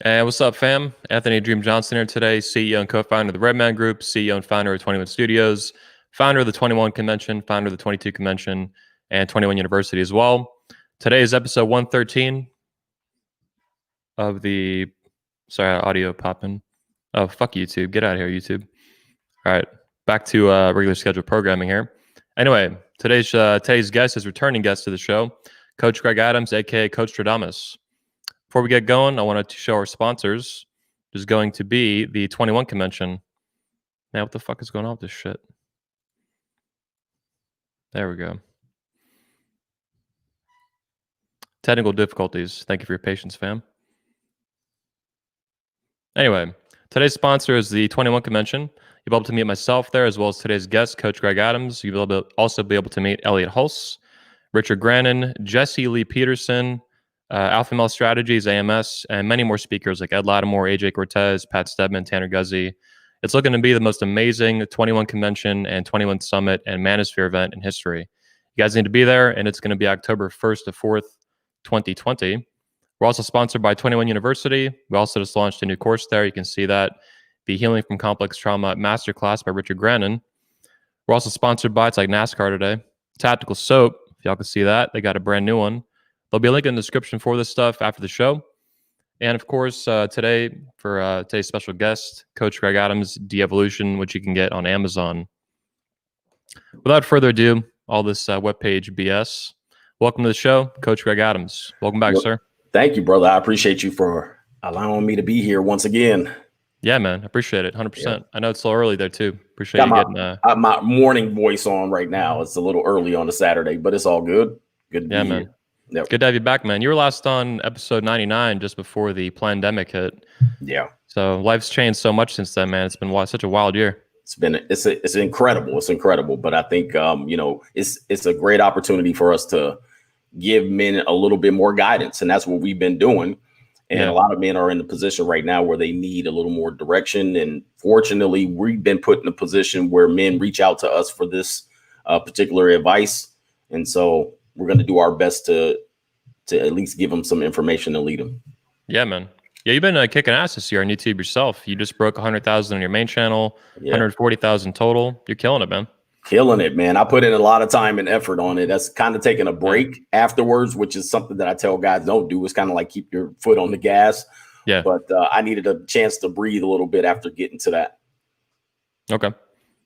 And what's up, fam? Anthony Dream Johnson here today, CEO and co-founder of the Redman Group, CEO and founder of 21 Studios, founder of the 21 Convention, founder of the 22 Convention, and 21 University as well. Today is episode 113 of the... Sorry, audio popping. Oh, fuck YouTube. Get out of here, YouTube. All right, back to regular scheduled programming here. Anyway, today's guest is returning guest to the show, Coach Greg Adams, aka Coachtradamus. Before we get going, I wanted to show our sponsors. There's going to be the 21 Convention. Now, what the fuck is going on with this shit? There we go. Technical difficulties. Thank you for your patience, fam. Anyway, today's sponsor is the 21 Convention. You'll be able to meet myself there, as well as today's guest, Coach Greg Adams. You'll also be able to meet Elliot Hulse, Richard Grannon, Jesse Lee Peterson, Alpha Male Strategies, AMS, and many more speakers like Ed Lattimore, AJ Cortez, Pat Stedman, Tanner Guzzi. It's looking to be the most amazing 21 Convention and 21 Summit and Manosphere event in history. You guys need to be there, and it's going to be October 1st to 4th, 2020. We're also sponsored by 21 University. We also just launched a new course there. You can see that, the Healing from Complex Trauma Masterclass by Richard Grannon. We're also sponsored by, it's like NASCAR today, Tactical Soap. If y'all can see that, they got a brand new one. There'll be a link in the description for this stuff after the show. And of course, today, for today's special guest, Coach Greg Adams, De-Evolution, which you can get on Amazon. Without further ado, all this webpage BS. Welcome to the show, Coach Greg Adams. Welcome back, sir. Thank you, brother. I appreciate you for allowing me to be here once again. Yeah, man. I appreciate it. 100%. Yeah. I know it's a little early there, too. Appreciate you getting... my morning voice on right now. It's a little early on a Saturday, but it's all good. Good to be man. Here. Yep. Good to have you back, man. You were last on episode 99 just before the pandemic hit. Yeah. So life's changed so much since then, man. It's been such a wild year. It's incredible. It's incredible. But I think, it's a great opportunity for us to give men a little bit more guidance. And that's what we've been doing. And a lot of men are in the position right now where they need a little more direction. And fortunately, we've been put in a position where men reach out to us for this particular advice. And so we're going to do our best to at least give them some information and lead them. Yeah, man. Yeah, you've been kicking ass this year on YouTube yourself. You just broke 100,000 on your main channel, 140,000 total. You're killing it, man. Killing it, man. I put in a lot of time and effort on it. That's kind of taking a break afterwards, which is something that I tell guys don't do. It's kind of like keep your foot on the gas. Yeah. But I needed a chance to breathe a little bit after getting to that. Okay.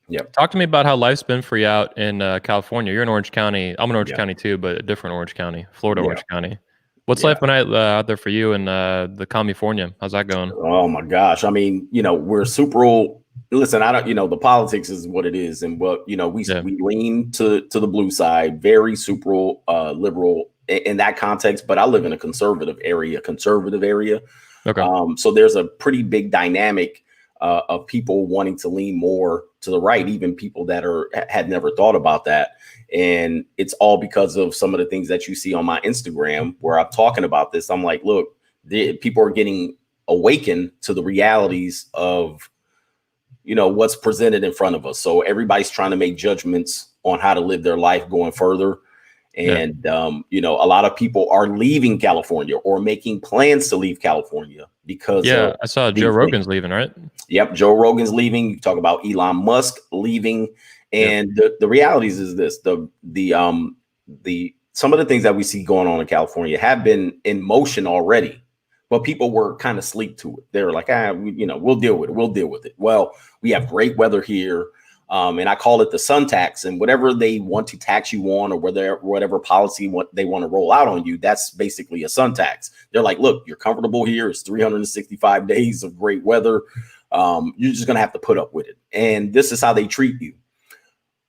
Yeah. Talk to me about how life's been for you out in California. You're in Orange County. I'm in Orange County too, but a different Orange County, Florida Orange County. What's life been out there for you in the California? How's that going? Oh my gosh. I mean, we're super. Listen, I don't. The politics is what it is, and we lean to the blue side, very super liberal in that context. But I live in a conservative area. Okay. So there's a pretty big dynamic of people wanting to lean more to the right, even people that had never thought about that. And it's all because of some of the things that you see on my Instagram where I'm talking about this. I'm like, look, people are getting awakened to the realities of, what's presented in front of us. So everybody's trying to make judgments on how to live their life going further. And, a lot of people are leaving California or making plans to leave California because. Yeah, I saw Joe Rogan's leaving, right? Yep. Joe Rogan's leaving. You talk about Elon Musk leaving. And the realities is this, some of the things that we see going on in California have been in motion already, but people were kind of asleep to it. They were like, we'll deal with it. We'll deal with it. Well, we have great weather here. And I call it the sun tax, and whatever they want to tax you on or whatever policy they want to roll out on you, that's basically a sun tax. They're like, look, you're comfortable here. It's 365 days of great weather. You're just going to have to put up with it. And this is how they treat you.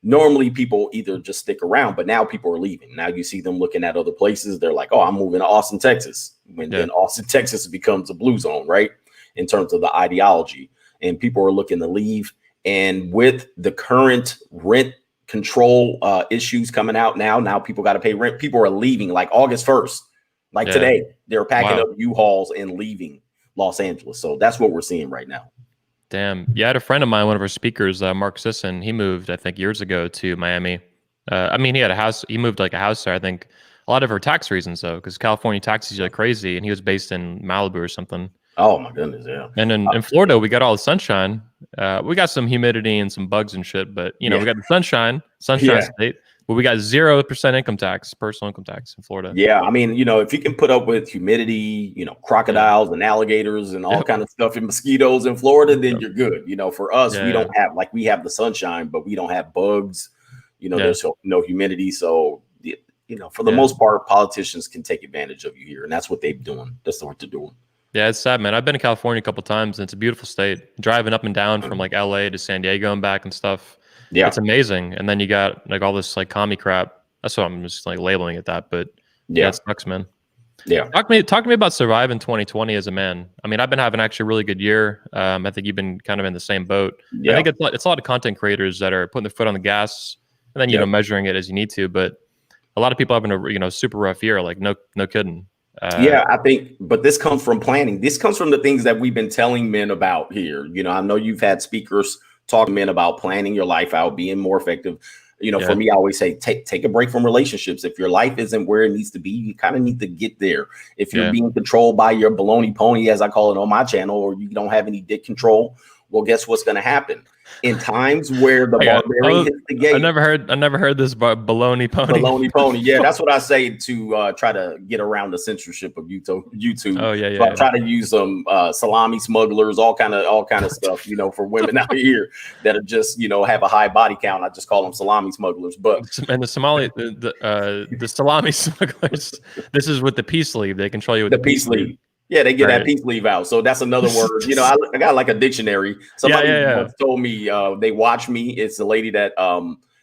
Normally people either just stick around, but now people are leaving. Now you see them looking at other places. They're like, oh, I'm moving to Austin, Texas. Then Austin, Texas becomes a blue zone, right? In terms of the ideology, and people are looking to leave. And with the current rent control issues coming out now people got to pay rent. People are leaving like August 1st, today, they're packing up U-Hauls and leaving Los Angeles. So that's what we're seeing right now. Damn. Yeah, I had a friend of mine, one of our speakers, Mark Sisson. He moved, I think, years ago to Miami. He had a house. He moved like a house there, I think, a lot of for tax reasons, though, because California taxes you like crazy. And he was based in Malibu or something. Oh my goodness, yeah. And in Florida, we got all the sunshine. We got some humidity and some bugs and shit, but you know, we got the sunshine Yeah. state. But we got 0% income tax, personal income tax in Florida. Yeah, I mean, if you can put up with humidity, crocodiles and alligators and all kind of stuff and mosquitoes in Florida, then you're good. For us, we don't have we have the sunshine, but we don't have bugs. There's no humidity, so for the most part, politicians can take advantage of you here, and that's what they're doing. That's what they're doing. Yeah, it's sad, man. I've been to California a couple times, and it's a beautiful state. Driving up and down from like LA to San Diego and back and stuff. Yeah, it's amazing. And then you got like all this like commie crap. That's what I'm just like labeling it that. But yeah, it sucks, man. Yeah. Talk to me about surviving 2020 as a man. I mean, I've been having actually a really good year. I think you've been kind of in the same boat. Yeah. I think it's a lot of content creators that are putting their foot on the gas and then measuring it as you need to. But a lot of people having a super rough year. Like no kidding. Yeah, I think, but this comes from planning. This comes from the things that we've been telling men about here. I know you've had speakers talk to men about planning your life out, being more effective. For me, I always say, take a break from relationships. If your life isn't where it needs to be, you kind of need to get there. If you're being controlled by your baloney pony, as I call it on my channel, or you don't have any dick control, well, guess what's going to happen? In times where the barbarian hits the gate. I never heard this baloney pony. Baloney pony. Yeah, that's what I say to try to get around the censorship of YouTube. Oh yeah, yeah. So I try to use some salami smugglers, all kind of stuff. For women out here that are just have a high body count. I just call them salami smugglers. But and the salami smugglers. This is with the peace leave. They control you with the peace leave. Yeah, they get that peace leave out. So that's another word. I got like a dictionary. Somebody once told me they watch me. It's a lady that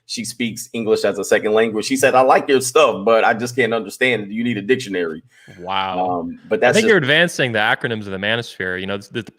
she speaks English as a second language. She said, "I like your stuff, but I just can't understand it. You need a dictionary." Wow. But I think you're advancing the acronyms of the manosphere.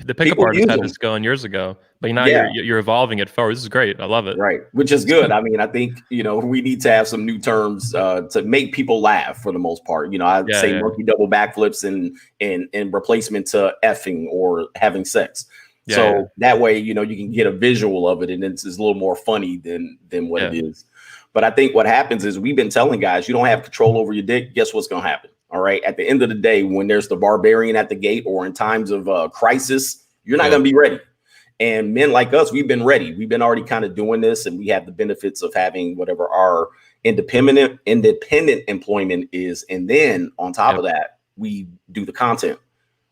The pickup artists had this going years ago, but now you're evolving it forward. This is great. I love it. Right, which is good. I mean, I think we need to have some new terms to make people laugh for the most part. I say monkey double backflips and replacement to effing or having sex. So that way, you can get a visual of it, and it's a little more funny than what it is. But I think what happens is we've been telling guys, you don't have control over your dick. Guess what's going to happen? All right. At the end of the day, when there's the barbarian at the gate or in times of crisis, you're not going to be ready. And men like us, we've been ready. We've been already kind of doing this, and we have the benefits of having whatever our independent employment is. And then on top of that, we do the content.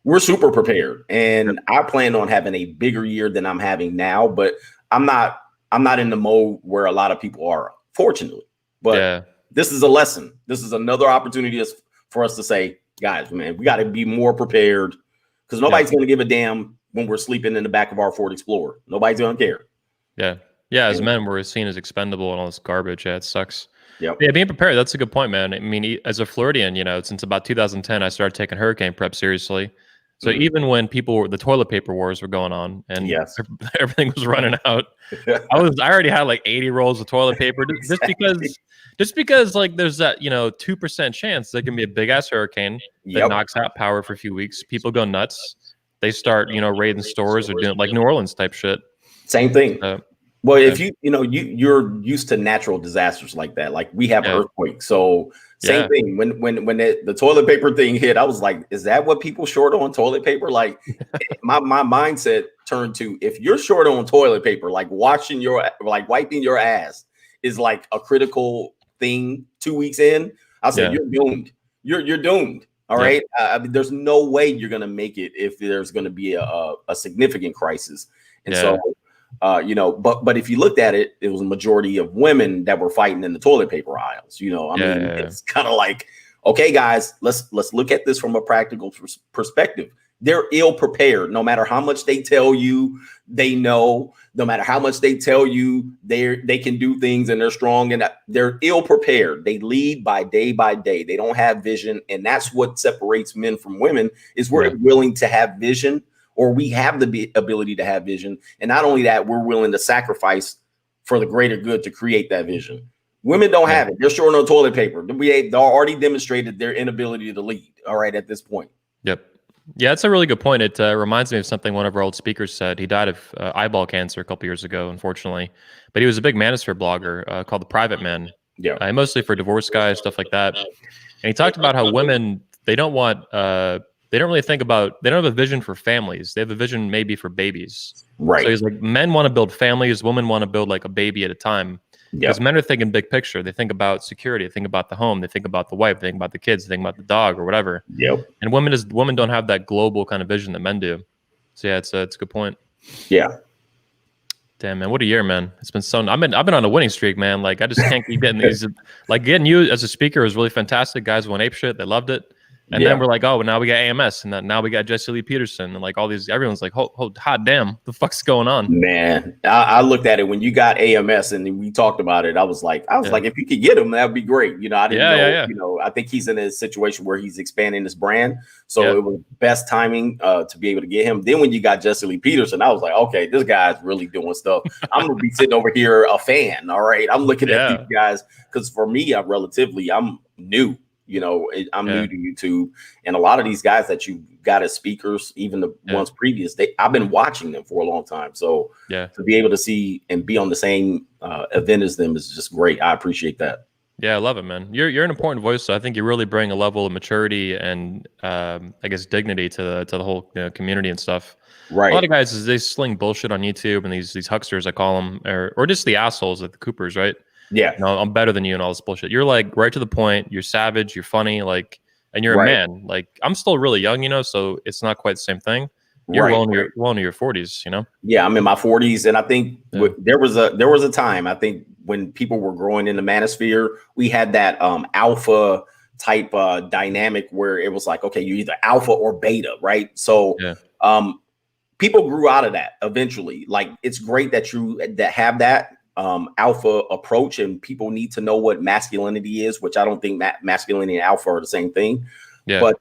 We're super prepared, and I plan on having a bigger year than I'm having now, but I'm not in the mode where a lot of people are, fortunately. But this is a lesson. This is another opportunity for us to say, guys, man, we got to be more prepared, because nobody's going to give a damn when we're sleeping in the back of our Ford Explorer. Nobody's going to care. Yeah. As men, we're seen as expendable and all this garbage. Yeah, it sucks. Yeah, being prepared. That's a good point, man. I mean, as a Floridian, since about 2010, I started taking hurricane prep seriously. So even when the toilet paper wars were going on and everything was running out, I already had like 80 rolls of toilet paper just because like there's that 2% chance there can be a big ass hurricane that knocks out power for a few weeks. People go nuts. They start raiding stores or doing like New Orleans type shit. Same thing. Well, if you're used to natural disasters like that, like we have earthquakes, so same thing. When the toilet paper thing hit, I was like, is that what people short on toilet paper? Like my mindset turned to, if you're short on toilet paper, like wiping your ass is like a critical thing 2 weeks in. I said, you're doomed. You're doomed. All right. I mean, there's no way you're gonna make it if there's gonna be a significant crisis. And so but if you looked at it, it was a majority of women that were fighting in the toilet paper aisles. It's kind of like, okay, guys, let's look at this from a practical perspective. They're ill prepared. No matter how much they tell you they know, no matter how much they tell you they can do things and they're strong, and they're ill prepared. They lead by day. They don't have vision, and that's what separates men from women. Is we're willing to have vision. Or we have the ability to have vision. And not only that, we're willing to sacrifice for the greater good to create that vision. Women don't have it. They're short on toilet paper. They've already demonstrated their inability to lead. All right, at this point. Yep. Yeah, that's a really good point. It reminds me of something one of our old speakers said. He died of eyeball cancer a couple years ago, unfortunately. But he was a big manosphere blogger called The Private Man. Mostly for divorce guys, stuff like that. And he talked about how women, they don't want they don't really think about, they don't have a vision for families. They have a vision maybe for babies. Right. So he's like, men want to build families, women want to build like a baby at a time. Because men are thinking big picture. They think about security, they think about the home, they think about the wife, they think about the kids, they think about the dog or whatever. Yep. And women don't have that global kind of vision that men do. So yeah, it's a good point. Yeah. Damn, man, what a year, man. It's been so, I've been on a winning streak, man. Like, I just can't keep getting these, like, getting you as a speaker was really fantastic. Guys went ape shit. They loved it. And then we're like, oh, now we got AMS, and then now we got Jesse Lee Peterson, and like all these, everyone's like, hot damn, the fuck's going on? Man, I looked at it when you got AMS and we talked about it. I was like, if you could get him, that'd be great. You know, I didn't know. You know, I think he's in a situation where he's expanding his brand, so it was best timing to be able to get him. Then when you got Jesse Lee Peterson, I was like, okay, this guy's really doing stuff. I'm gonna be sitting over here a fan. All right, I'm looking at these guys because for me, I'm new. You know, I'm new to YouTube, and a lot of these guys that you got as speakers, even the ones previous, I've been watching them for a long time. So to be able to see and be on the same event as them is just great. I appreciate that. Yeah, I love it, man. You're an important voice. So I think you really bring a level of maturity and I guess dignity to the whole community and stuff. Right. A lot of guys they sling bullshit on YouTube, and these hucksters, I call them, or just the assholes, like the Coopers, right? Yeah. No, I'm better than you and all this bullshit. You're like right to the point. You're savage. You're funny. Like, and you're a man. Like, I'm still really young, you know, so it's not quite the same thing. You're well into your 40s, you know? Yeah, I'm in my 40s. And I think there was a time, I think, when people were growing in the manosphere, we had that alpha type dynamic where it was like, okay, you're either alpha or beta, right? So people grew out of that eventually. Like, it's great that that have that alpha approach, and people need to know what masculinity is, which I don't think masculinity and alpha are the same thing. But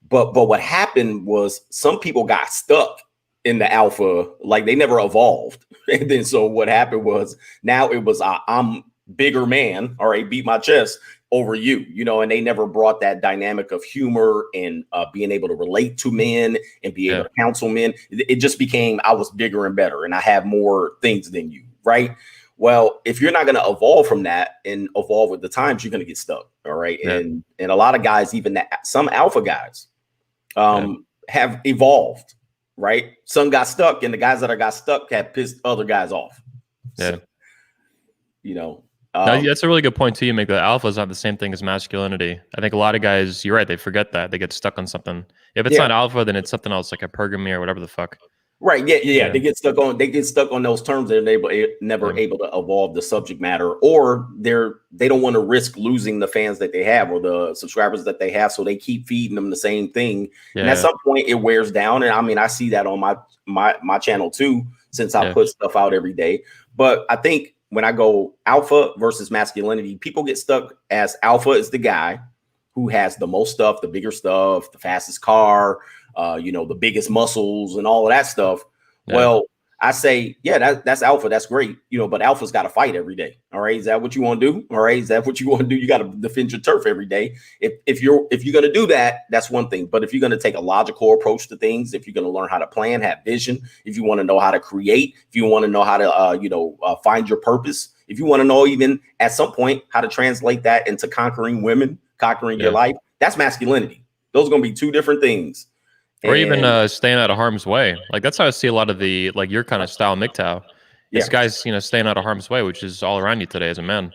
what happened was some people got stuck in the alpha, like they never evolved. And then so what happened was now it was I'm bigger man, all right, beat my chest over you, you know, and they never brought that dynamic of humor and being able to relate to men and be able to counsel men. It just became I was bigger and better and I have more things than you. Right. Well, if you're not going to evolve from that and evolve with the times, you're going to get stuck. All right. And a lot of guys, even some alpha guys have evolved. Right. Some got stuck, and the guys that got stuck have pissed other guys off. So, you know, that's a really good point too. You make that alpha is not the same thing as masculinity. I think a lot of guys, you're right, they forget that. They get stuck on something. If it's not alpha, then it's something else, like a pergamy or whatever the fuck. Right. Yeah. They get stuck on those terms, and they're never able to evolve the subject matter, or they don't want to risk losing the fans that they have or the subscribers that they have. So they keep feeding them the same thing. And at some point it wears down. And I mean, I see that on my channel too, since I put stuff out every day. But I think when I go alpha versus masculinity, people get stuck as alpha is the guy who has the most stuff, the bigger stuff, the fastest car, you know, the biggest muscles and all of that stuff. Well, I say, that's alpha. That's great. You know, but alpha's got to fight every day. All right. Is that what you want to do? All right. Is that what you want to do? You got to defend your turf every day. If you're going to do that, that's one thing. But if you're going to take a logical approach to things, if you're going to learn how to plan, have vision, if you want to know how to create, if you want to know how to, find your purpose, if you want to know even at some point how to translate that into conquering women, conquering your life, that's masculinity. Those are going to be two different things. Or even staying out of harm's way. Like, that's how I see a lot of the, like, your kind of style MGTOW. It's guys, you know, staying out of harm's way, which is all around you today as a man.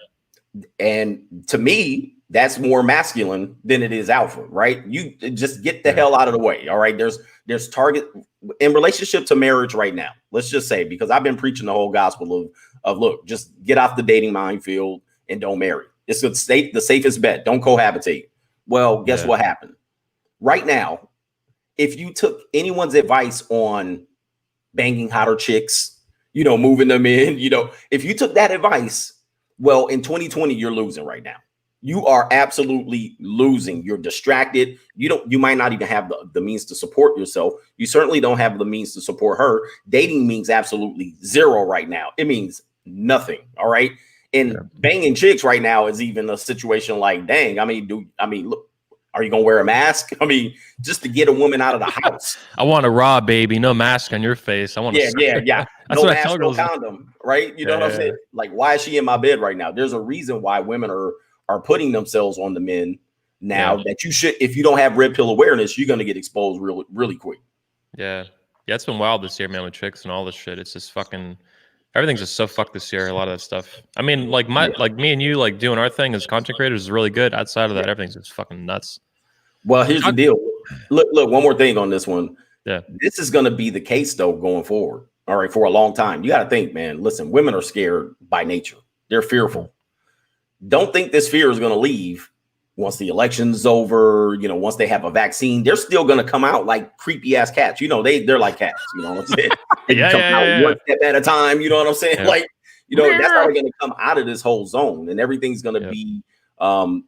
And to me, that's more masculine than it is alpha, right? You just get the hell out of the way. All right. There's target in relationship to marriage right now. Let's just say, because I've been preaching the whole gospel of look, just get off the dating minefield and don't marry. It's the safest bet. Don't cohabitate. Well, guess what happened? Right now, if you took anyone's advice on banging hotter chicks, you know, moving them in, you know, if you took that advice, well, in 2020, you're losing right now. You are absolutely losing. You're distracted. You might not even have the means to support yourself. You certainly don't have the means to support her. Dating means absolutely zero right now. It means nothing. All right. And banging chicks right now is even a situation like, dang, look, are you going to wear a mask? I mean, just to get a woman out of the house. I want a raw baby, no mask on your face. I want That's no what mask, no condom, right? You know what I'm saying? Like, why is she in my bed right now? There's a reason why women are putting themselves on the men now that you should, if you don't have red pill awareness, you're going to get exposed really, really quick. Yeah. Yeah. It's been wild this year, man, with chicks and all this shit. It's just fucking, everything's just so fucked this year. A lot of that stuff. I mean, like me and you, like doing our thing as content creators is really good. Outside of that, everything's just fucking nuts. Well, here's the deal. Look, one more thing on this one. Yeah. This is going to be the case though, going forward. All right. For a long time, you got to think, man, listen, women are scared by nature. They're fearful. Don't think this fear is going to leave once the election's over. You know, once they have a vaccine, they're still going to come out like creepy ass cats. You know, they're like cats. You know what I'm saying? They come out one step at a time. You know what I'm saying? Yeah. Like, you know, that's how they're going to come out of this whole zone, and everything's going to be,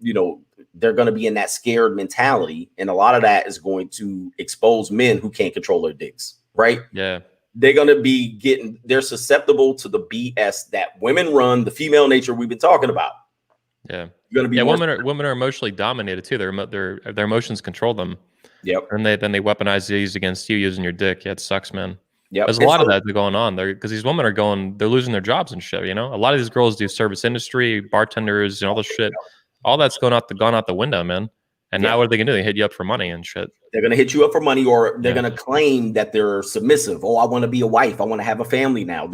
you know, they're going to be in that scared mentality, and a lot of that is going to expose men who can't control their dicks. Right? Yeah. They're going to be they're susceptible to the BS that women run, the female nature we've been talking about. Yeah. You're gonna be women are emotionally dominated too. Their emotions control them. Yep. And then they weaponize these against you using your dick. Yeah, it sucks, man. Yep. There's a lot of that going on there because these women they're losing their jobs and shit. You know, a lot of these girls do service industry, bartenders, and all this shit. All that's gone out the window, man. And now what are they gonna do? They hit you up for money and shit. They're gonna hit you up for money, or they're gonna claim that they're submissive. Oh, I want to be a wife. I want to have a family now.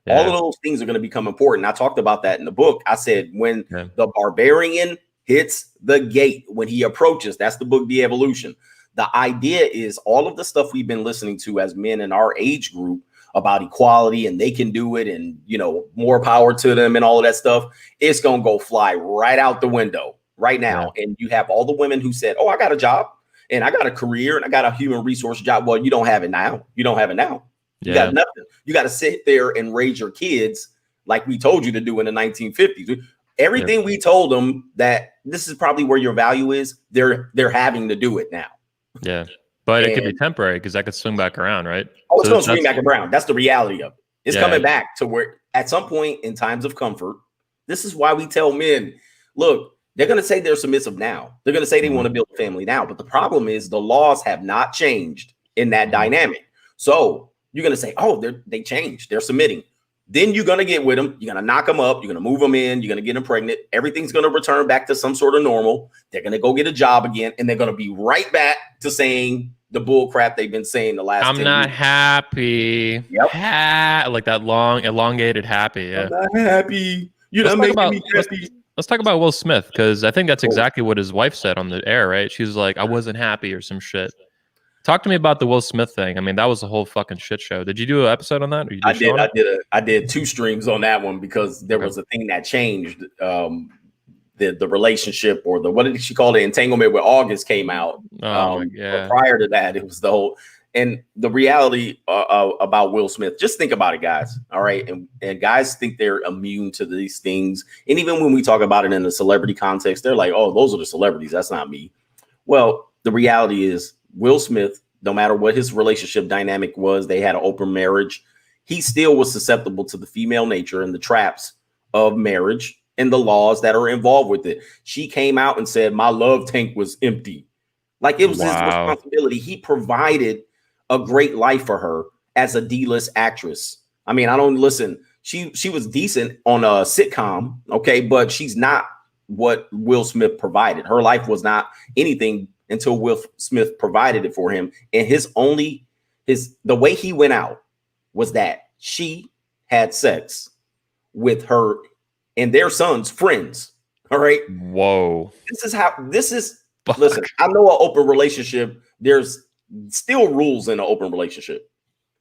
All of those things are going to become important. I talked about that in the book. I said when the barbarian hits the gate, when he approaches, that's the book, The Evolution. The idea is all of the stuff we've been listening to as men in our age group about equality and they can do it and, you know, more power to them and all of that stuff. It's going to go fly right out the window right now. And you have all the women who said, oh, I got a job and I got a career and I got a human resource job. Well, you don't have it now. You don't have it now. You got nothing. You got to sit there and raise your kids like we told you to do in the 1950s. Everything we told them that this is probably where your value is, they're having to do it now. Yeah. But it could be temporary because that could swing back around, right? Oh, it's going to swing back around. That's the reality of it. It's coming back to where at some point in times of comfort, this is why we tell men, look, they're going to say they're submissive now. They're going to say they want to build a family now. But the problem is the laws have not changed in that dynamic. So you're going to say, oh, they changed. They're submitting. Then you're going to get with them. You're going to knock them up. You're going to move them in. You're going to get them pregnant. Everything's going to return back to some sort of normal. They're going to go get a job again. And they're going to be right back to saying the bull crap they've been saying the last 10 years. I'm not happy. Yep. Like that long, elongated happy. Yeah. I'm not happy. You're not making me happy. Let's talk about Will Smith, because I think that's exactly what his wife said on the air, right? She's like, I wasn't happy or some shit. Talk to me about the Will Smith thing. I mean, that was a whole fucking shit show. Did you do an episode on that? Or I did 2 streams on that one because there was a thing that changed. The relationship, or what did she call it? Entanglement with August came out. But prior to that, it was the whole. And the reality about Will Smith, just think about it, guys. All right. And guys think they're immune to these things. And even when we talk about it in the celebrity context, they're like, oh, those are the celebrities. That's not me. Well, the reality is Will Smith, no matter what his relationship dynamic was, they had an open marriage. He still was susceptible to the female nature and the traps of marriage and the laws that are involved with it. She came out and said, my love tank was empty. Like it was his responsibility. He provided a great life for her as a D-list actress. I mean, she was decent on a sitcom, okay, but she's not what Will Smith provided. Her life was not anything until Will Smith provided it for him. And the way he went out was that she had sex with her and their son's friends. All right. Whoa. Listen, I know an open relationship. There's still rules in an open relationship.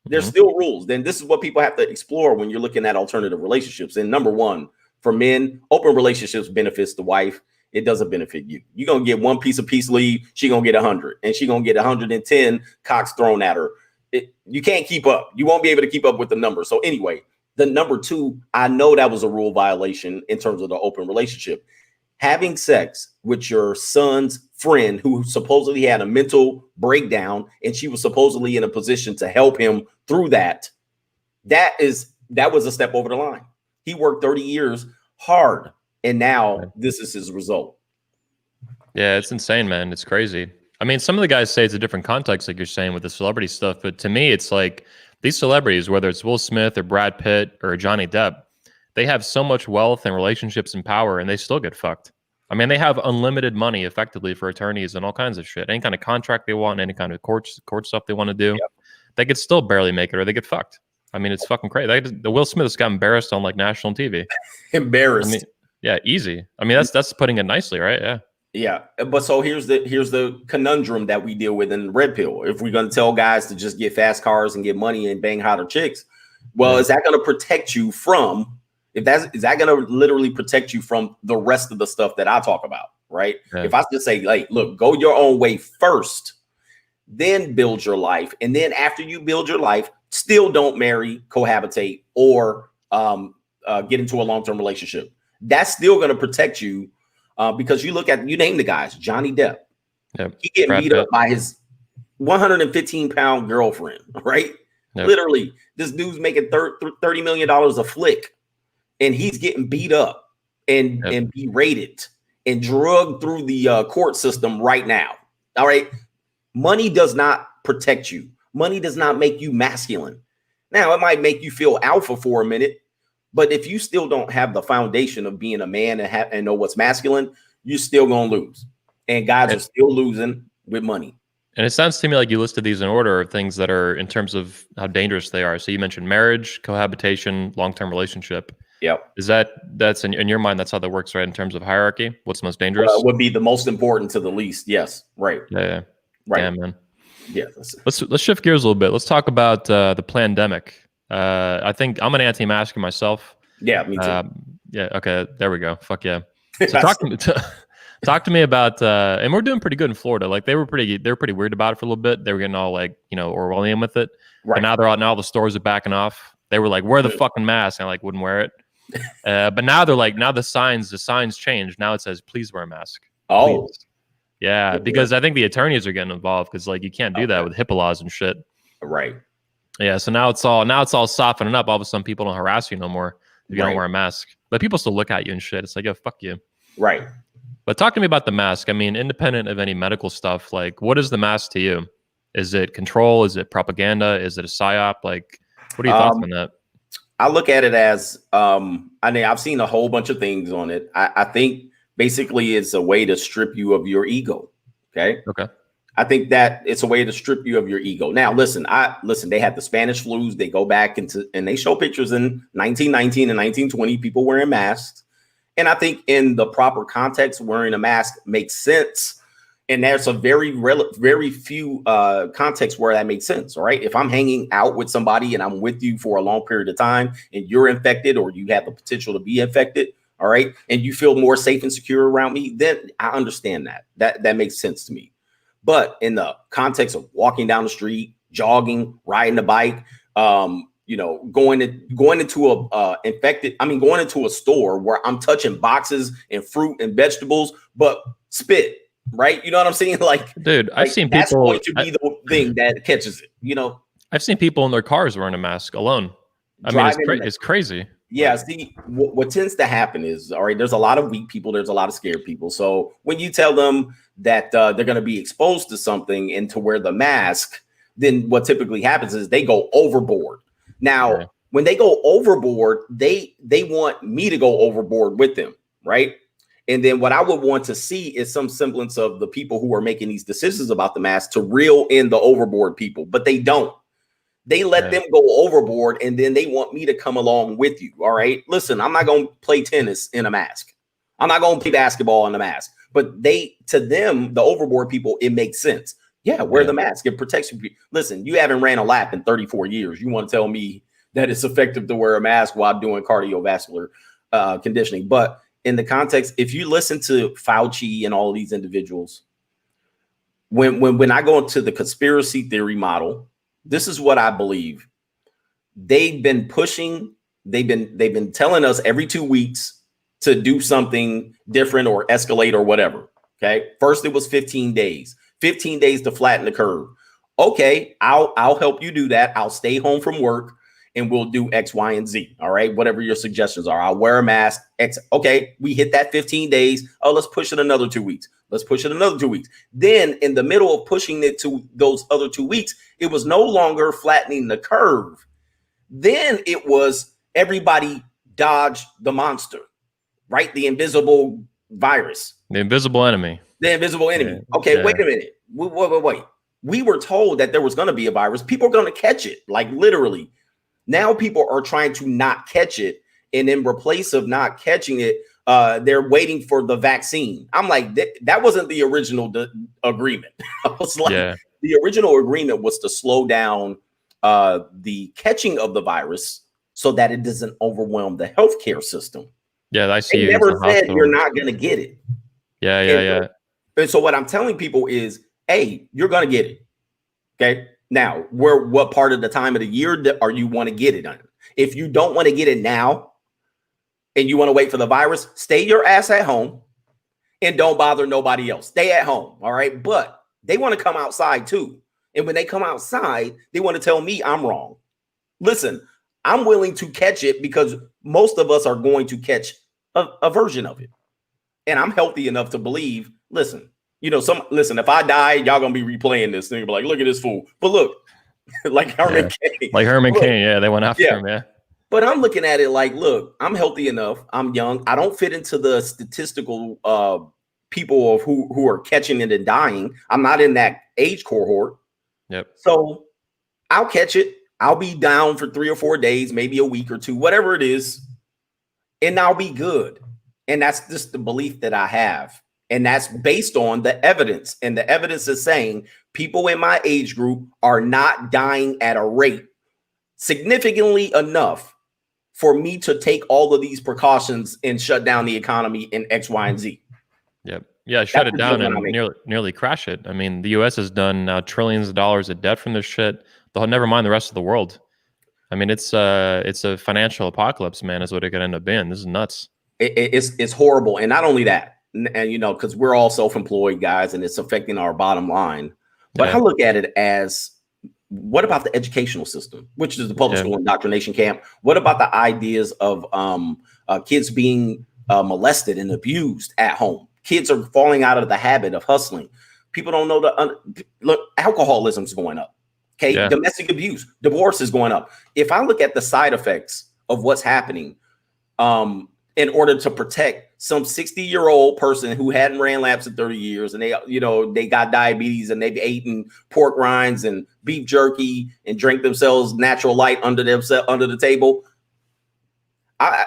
There's still rules. Then this is what people have to explore when you're looking at alternative relationships. And number one, for men, open relationships benefits the wife. It doesn't benefit you. You're going to get one piece of peace leave. She's going to get 100 and she's going to get 110 cocks thrown at her. You can't keep up. You won't be able to keep up with the number. So anyway, the number 2, I know that was a rule violation in terms of the open relationship. Having sex with your son's friend who supposedly had a mental breakdown and she was supposedly in a position to help him through that. That was a step over the line. He worked 30 years hard. And now this is his result. Yeah, it's insane, man. It's crazy. I mean, some of the guys say it's a different context, like you're saying with the celebrity stuff. But to me, it's like these celebrities, whether it's Will Smith or Brad Pitt or Johnny Depp, they have so much wealth and relationships and power and they still get fucked. I mean, they have unlimited money effectively for attorneys and all kinds of shit. Any kind of contract they want, any kind of court stuff they want to do, Yep. they could still barely make it or they get fucked. I mean, it's fucking crazy. The Will Smith's got embarrassed on like national TV. Embarrassed. I mean, yeah, easy. I mean, that's putting it nicely, right? Yeah. Yeah, but so here's the conundrum that we deal with in Red Pill. If we're going to tell guys to just get fast cars and get money and bang hotter chicks, well, is that going to protect you from? Is that going to literally protect you from the rest of the stuff that I talk about? Right? Yeah. If I just say, like, look, go your own way first, then build your life, and then after you build your life, still don't marry, cohabitate, or get into a long-term relationship. That's still going to protect you. Because you name the guys, Johnny Depp, he getting beat up by his 115-pound girlfriend, right? Yep. Literally, this dude's making $30 million a flick, and he's getting beat up and berated and drugged through the court system right now. All right, money does not protect you. Money does not make you masculine. Now, it might make you feel alpha for a minute. But if you still don't have the foundation of being a man and know what's masculine, you're still going to lose. And guys are still losing with money. And it sounds to me like you listed these in order of things that are in terms of how dangerous they are. So you mentioned marriage, cohabitation, long-term relationship. Yep. That's in your mind, that's how that works, right? In terms of hierarchy, what's most dangerous? Would be the most important to the least. Yes. Right. Yeah. Right. Damn, man. Yeah. Let's shift gears a little bit. Let's talk about the pandemic. I think I'm an anti-masker myself. Yeah, me too. Yeah. Okay. There we go. Fuck yeah. So talk to me about, and we're doing pretty good in Florida. Like they were pretty weird about it for a little bit. They were getting all like, Orwellian with it. Right. But now they're out. Now all the stores are backing off. They were like, wear the fucking mask. And I wouldn't wear it. But now they're like, now the signs changed. Now it says, please wear a mask. Oh, please. Yeah. Because I think the attorneys are getting involved because like you can't do that with HIPAA laws and shit. Right. Yeah. So now it's all softening up. All of a sudden people don't harass you no more if you don't wear a mask. But people still look at you and shit. It's like, yo, fuck you. Right. But talk to me about the mask. I mean, independent of any medical stuff, like what is the mask to you? Is it control? Is it propaganda? Is it a psyop? Like, what are your thoughts on that? I look at it as, I mean, I've seen a whole bunch of things on it. I think basically it's a way to strip you of your ego. Okay. I think that it's a way to strip you of your ego. Now, listen, they had the Spanish flus. They go back and they show pictures in 1919 and 1920, people wearing masks. And I think in the proper context, wearing a mask makes sense. And there's a very few contexts where that makes sense. All right. If I'm hanging out with somebody and I'm with you for a long period of time and you're infected or you have the potential to be infected. All right. And you feel more safe and secure around me, then I understand that makes sense to me. But in the context of walking down the street, jogging, riding a bike, going into going into a store where I'm touching boxes and fruit and vegetables, but spit, right? You know what I'm saying? Like, dude, I've seen that's people. That's going to be the thing that catches it. I've seen people in their cars wearing a mask alone. I mean, it's crazy. Yeah. See, what tends to happen is, all right, there's a lot of weak people. There's a lot of scared people. So when you tell them that they're going to be exposed to something and to wear the mask, then what typically happens is they go overboard. Now, when they go overboard, they want me to go overboard with them, right? And then what I would want to see is some semblance of the people who are making these decisions about the mask to reel in the overboard people, but they don't. They let them go overboard, and then they want me to come along with you. All right. Listen, I'm not going to play tennis in a mask. I'm not going to play basketball in a mask. But to them, the overboard people, it makes sense. Yeah, wear the mask. It protects you. Listen, you haven't ran a lap in 34 years. You want to tell me that it's effective to wear a mask while doing cardiovascular conditioning. But in the context, if you listen to Fauci and all of these individuals, when I go into the conspiracy theory model, this is what I believe. They've been telling us every 2 weeks to do something different or escalate or whatever. Okay. First, it was 15 days to flatten the curve. Okay. I'll help you do that. I'll stay home from work and we'll do X, Y, and Z. All right. Whatever your suggestions are. I'll wear a mask. X. Okay. We hit that 15 days. Oh, let's push it another 2 weeks. Let's push it another 2 weeks. Then in the middle of pushing it to those other 2 weeks, it was no longer flattening the curve. Then it was everybody dodge the monster, right? The invisible virus. The invisible enemy. The invisible enemy. Yeah. Okay, Yeah. wait a minute. Wait. We were told that there was going to be a virus. People are going to catch it, like literally. Now people are trying to not catch it, and in replace of not catching it, they're waiting for the vaccine. I'm like, that wasn't the original agreement. I was like, the original agreement was to slow down the catching of the virus so that it doesn't overwhelm the healthcare system. Yeah, I see. They never said you're not going to get it. Yeah. And so what I'm telling people is, hey, you're going to get it. Okay. Now, what part of the time of the year are you want to get it on? If you don't want to get it now and you want to wait for the virus, stay your ass at home and don't bother nobody else. Stay at home. All right. But they want to come outside too. And when they come outside, they want to tell me I'm wrong. Listen, I'm willing to catch it because most of us are going to catch a version of it. And I'm healthy enough to believe, listen, if I die, y'all gonna be replaying this thing, be like, look at this fool. But look, like Herman Cain. Like Herman Cain, yeah, they went after him, yeah. But I'm looking at it like, look, I'm healthy enough. I'm young. I don't fit into the statistical people of who are catching it and dying. I'm not in that age cohort. Yep. So I'll catch it. I'll be down for 3 or 4 days, maybe a week or two, whatever it is, and I'll be good. And that's just the belief that I have. And that's based on the evidence. And the evidence is saying people in my age group are not dying at a rate significantly enough for me to take all of these precautions and shut down the economy in X, Y, and Z. Yep. Yeah, shut it down and nearly crash it. I mean, the U.S. has done now trillions of dollars of debt from this shit. Never mind the rest of the world. I mean, it's a financial apocalypse, man, is what it could end up being. This is nuts. It's horrible. And not only that, and because we're all self-employed guys and it's affecting our bottom line. But I look at it as, what about the educational system, which is the public school indoctrination camp? What about the ideas of kids being molested and abused at home? Kids are falling out of the habit of hustling. People don't know look, alcoholism is going up. Okay. Yeah. Domestic abuse, divorce is going up. If I look at the side effects of what's happening, in order to protect some 60-year-old person who hadn't ran laps in 30 years and they got diabetes and they've eaten pork rinds and beef jerky and drank themselves natural light under the table.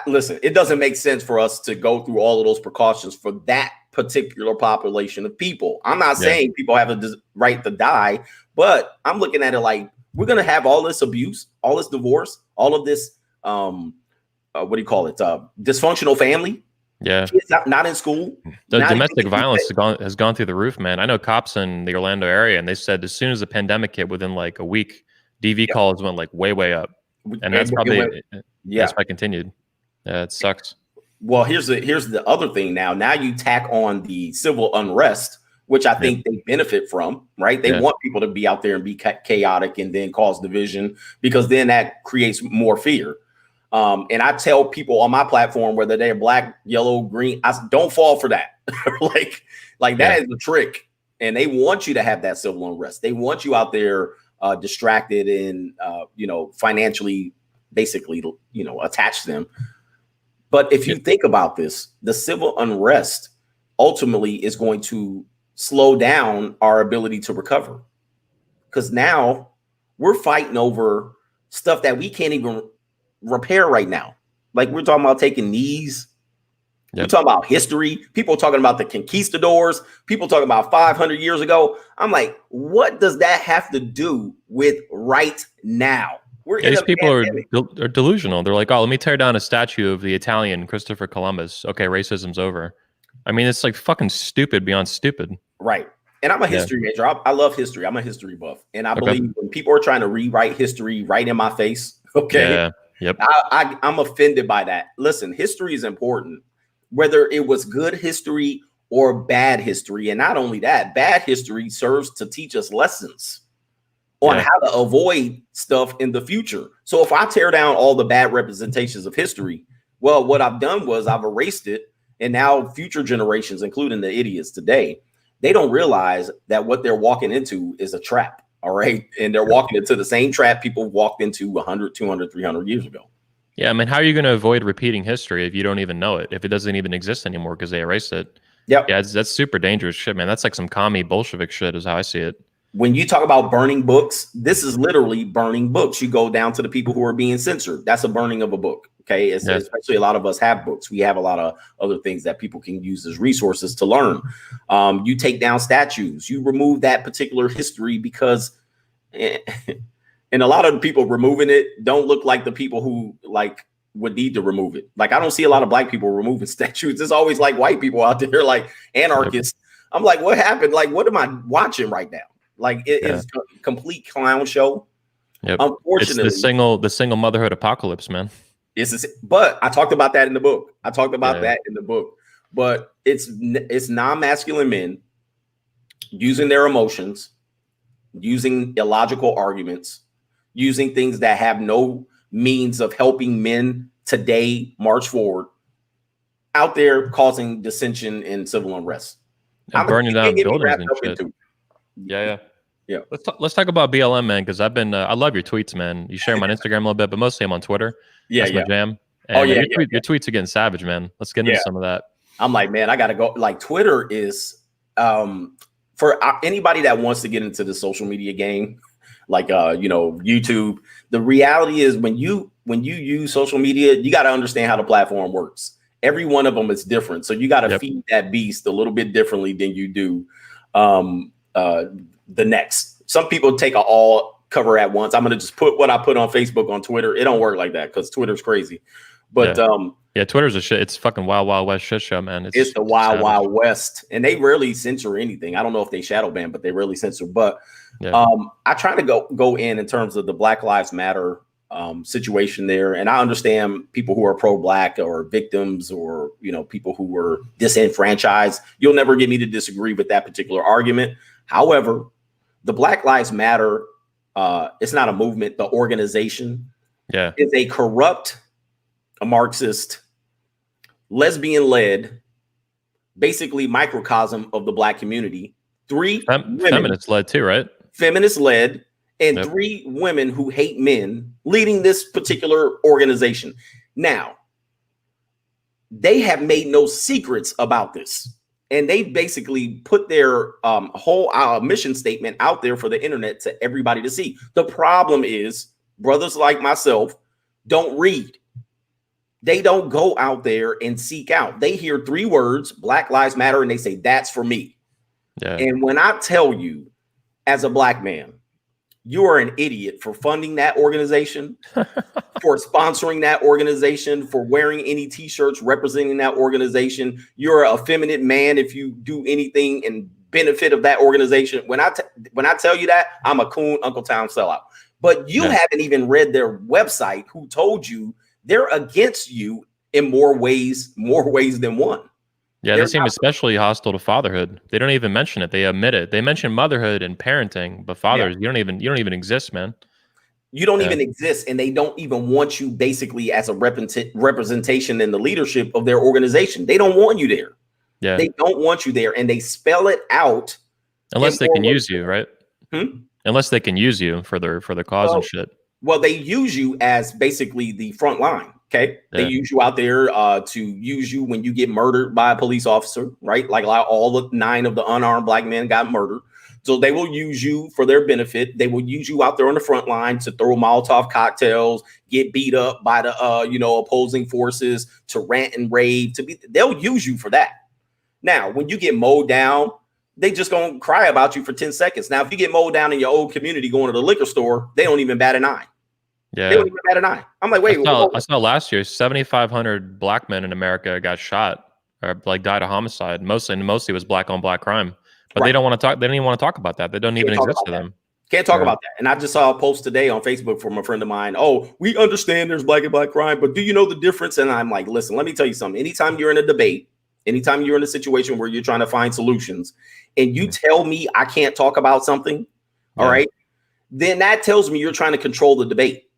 Listen, it doesn't make sense for us to go through all of those precautions for that particular population of people. I'm not saying people have a right to die, but I'm looking at it like, we're going to have all this abuse, all this divorce, all of this, what do you call it? Dysfunctional family. Yeah. Kids not in school. The domestic violence has gone through the roof, man. I know cops in the Orlando area, and they said as soon as the pandemic hit, within like a week, DV calls went like way up. And that's probably, that's why it continued. Yeah, it sucks. Well, here's the other thing now. Now you tack on the civil unrest, which I think they benefit from, right? They want people to be out there and be chaotic and then cause division, because then that creates more fear. And I tell people on my platform, whether they're black, yellow, green, I don't fall for that. like that is the trick. And they want you to have that civil unrest. They want you out there distracted and, financially, basically, attach them. But if you think about this, the civil unrest ultimately is going to slow down our ability to recover. Because now we're fighting over stuff that we can't even repair right now. Like, we're talking about taking knees. We're talking about history. People talking about the conquistadors. People talking about 500 years ago. I'm like, what does that have to do with right now? These people are delusional. They're like, oh, let me tear down a statue of the Italian Christopher Columbus. Okay, racism's over. I mean, it's like fucking stupid beyond stupid. Right. And I'm a history major. I love history. I'm a history buff. And I believe when people are trying to rewrite history right in my face, I'm offended by that. Listen, history is important, whether it was good history or bad history. And not only that, bad history serves to teach us lessons on how to avoid stuff in the future. So if I tear down all the bad representations of history, well, what I've done was I've erased it. And now future generations, including the idiots today, they don't realize that what they're walking into is a trap. All right. And they're walking into the same trap people walked into 100, 200, 300 years ago. Yeah, I mean, how are you going to avoid repeating history if you don't even know it, if it doesn't even exist anymore because they erased it? Yep. Yeah, that's super dangerous shit, man. That's like some commie Bolshevik shit is how I see it. When you talk about burning books, this is literally burning books. You go down to the people who are being censored. That's a burning of a book. Okay. Yeah. Especially a lot of us have books. We have a lot of other things that people can use as resources to learn. You take down statues, you remove that particular history because, and a lot of the people removing it don't look like the people who like would need to remove it. Like, I don't see a lot of black people removing statues. It's always like white people out there, like anarchists. Yep. I'm like, what happened? Like, what am I watching right now? Like it is a complete clown show. Yep. Unfortunately, it's the single motherhood apocalypse, man. But I talked about that in the book. But it's non-masculine men using their emotions, using illogical arguments, using things that have no means of helping men today march forward, out there causing dissension and civil unrest. And burning down buildings and shit. Yeah. Let's talk about BLM, man, because I've been I love your tweets, man. You share them on Instagram a little bit, but mostly I'm on Twitter. That's my jam. And your tweets are getting savage, man. Let's get into some of that. I'm like, man, I gotta go. Like, Twitter is for anybody that wants to get into the social media game, like YouTube. The reality is when you use social media, you got to understand how the platform works. Every one of them is different, so you got to feed that beast a little bit differently than you do the next. Some people take all cover at once. I'm gonna just put what I put on Facebook on Twitter. It don't work like that because Twitter's crazy. But Twitter's a shit. It's fucking wild west shit show, man. It's the wild west, and they rarely censor anything. I don't know if they shadow ban, but they rarely censor. But I try to go in terms of the Black Lives Matter situation there, and I understand people who are pro-black or victims or people who were disenfranchised. You'll never get me to disagree with that particular argument. However, the Black Lives Matter, it's not a movement. The organization is a corrupt, a Marxist, lesbian-led, basically microcosm of the black community. Three women, feminist-led too, right? Feminist-led, and three women who hate men leading this particular organization. Now, they have made no secrets about this. And they basically put their whole mission statement out there for the internet to everybody to see. The problem is brothers like myself don't read. They don't go out there and seek out. They hear three words, Black Lives Matter, and they say, that's for me. Yeah. And when I tell you, as a black man, you are an idiot for funding that organization, for sponsoring that organization, for wearing any t-shirts representing that organization. You're a effeminate man if you do anything in benefit of that organization. When I tell you that, I'm a coon Uncle Tom sellout. But you haven't even read their website who told you they're against you in more ways than one. Yeah, they seem especially hostile to fatherhood. They don't even mention it. They omit it. They mention motherhood and parenting, but fathers, you don't even exist, man. You don't even exist, and they don't even want you basically as a representation in the leadership of their organization. They don't want you there. Yeah, they don't want you there, and they spell it out. Unless they can use you, right? Unless they can use you for their cause and shit. Well, they use you as basically the front line. Okay. They use you out there to use you when you get murdered by a police officer, right? Like all the 9 of the unarmed black men got murdered. So they will use you for their benefit. They will use you out there on the front line to throw Molotov cocktails, get beat up by the opposing forces, to rant and rave. They'll use you for that. Now, when you get mowed down, they just gonna cry about you for 10 seconds. Now, if you get mowed down in your old community going to the liquor store, they don't even bat an eye. Yeah, they don't even bat an eye. I'm like, wait. I saw last year 7,500 black men in America got shot or like died of homicide. Mostly was black on black crime. But they don't want to talk. They don't even want to talk about that. They don't even exist to them. Can't talk about that. And I just saw a post today on Facebook from a friend of mine. Oh, we understand there's black and black crime, but do you know the difference? And I'm like, listen, let me tell you something. Anytime you're in a debate, anytime you're in a situation where you're trying to find solutions, and you tell me I can't talk about something, all right, then that tells me you're trying to control the debate.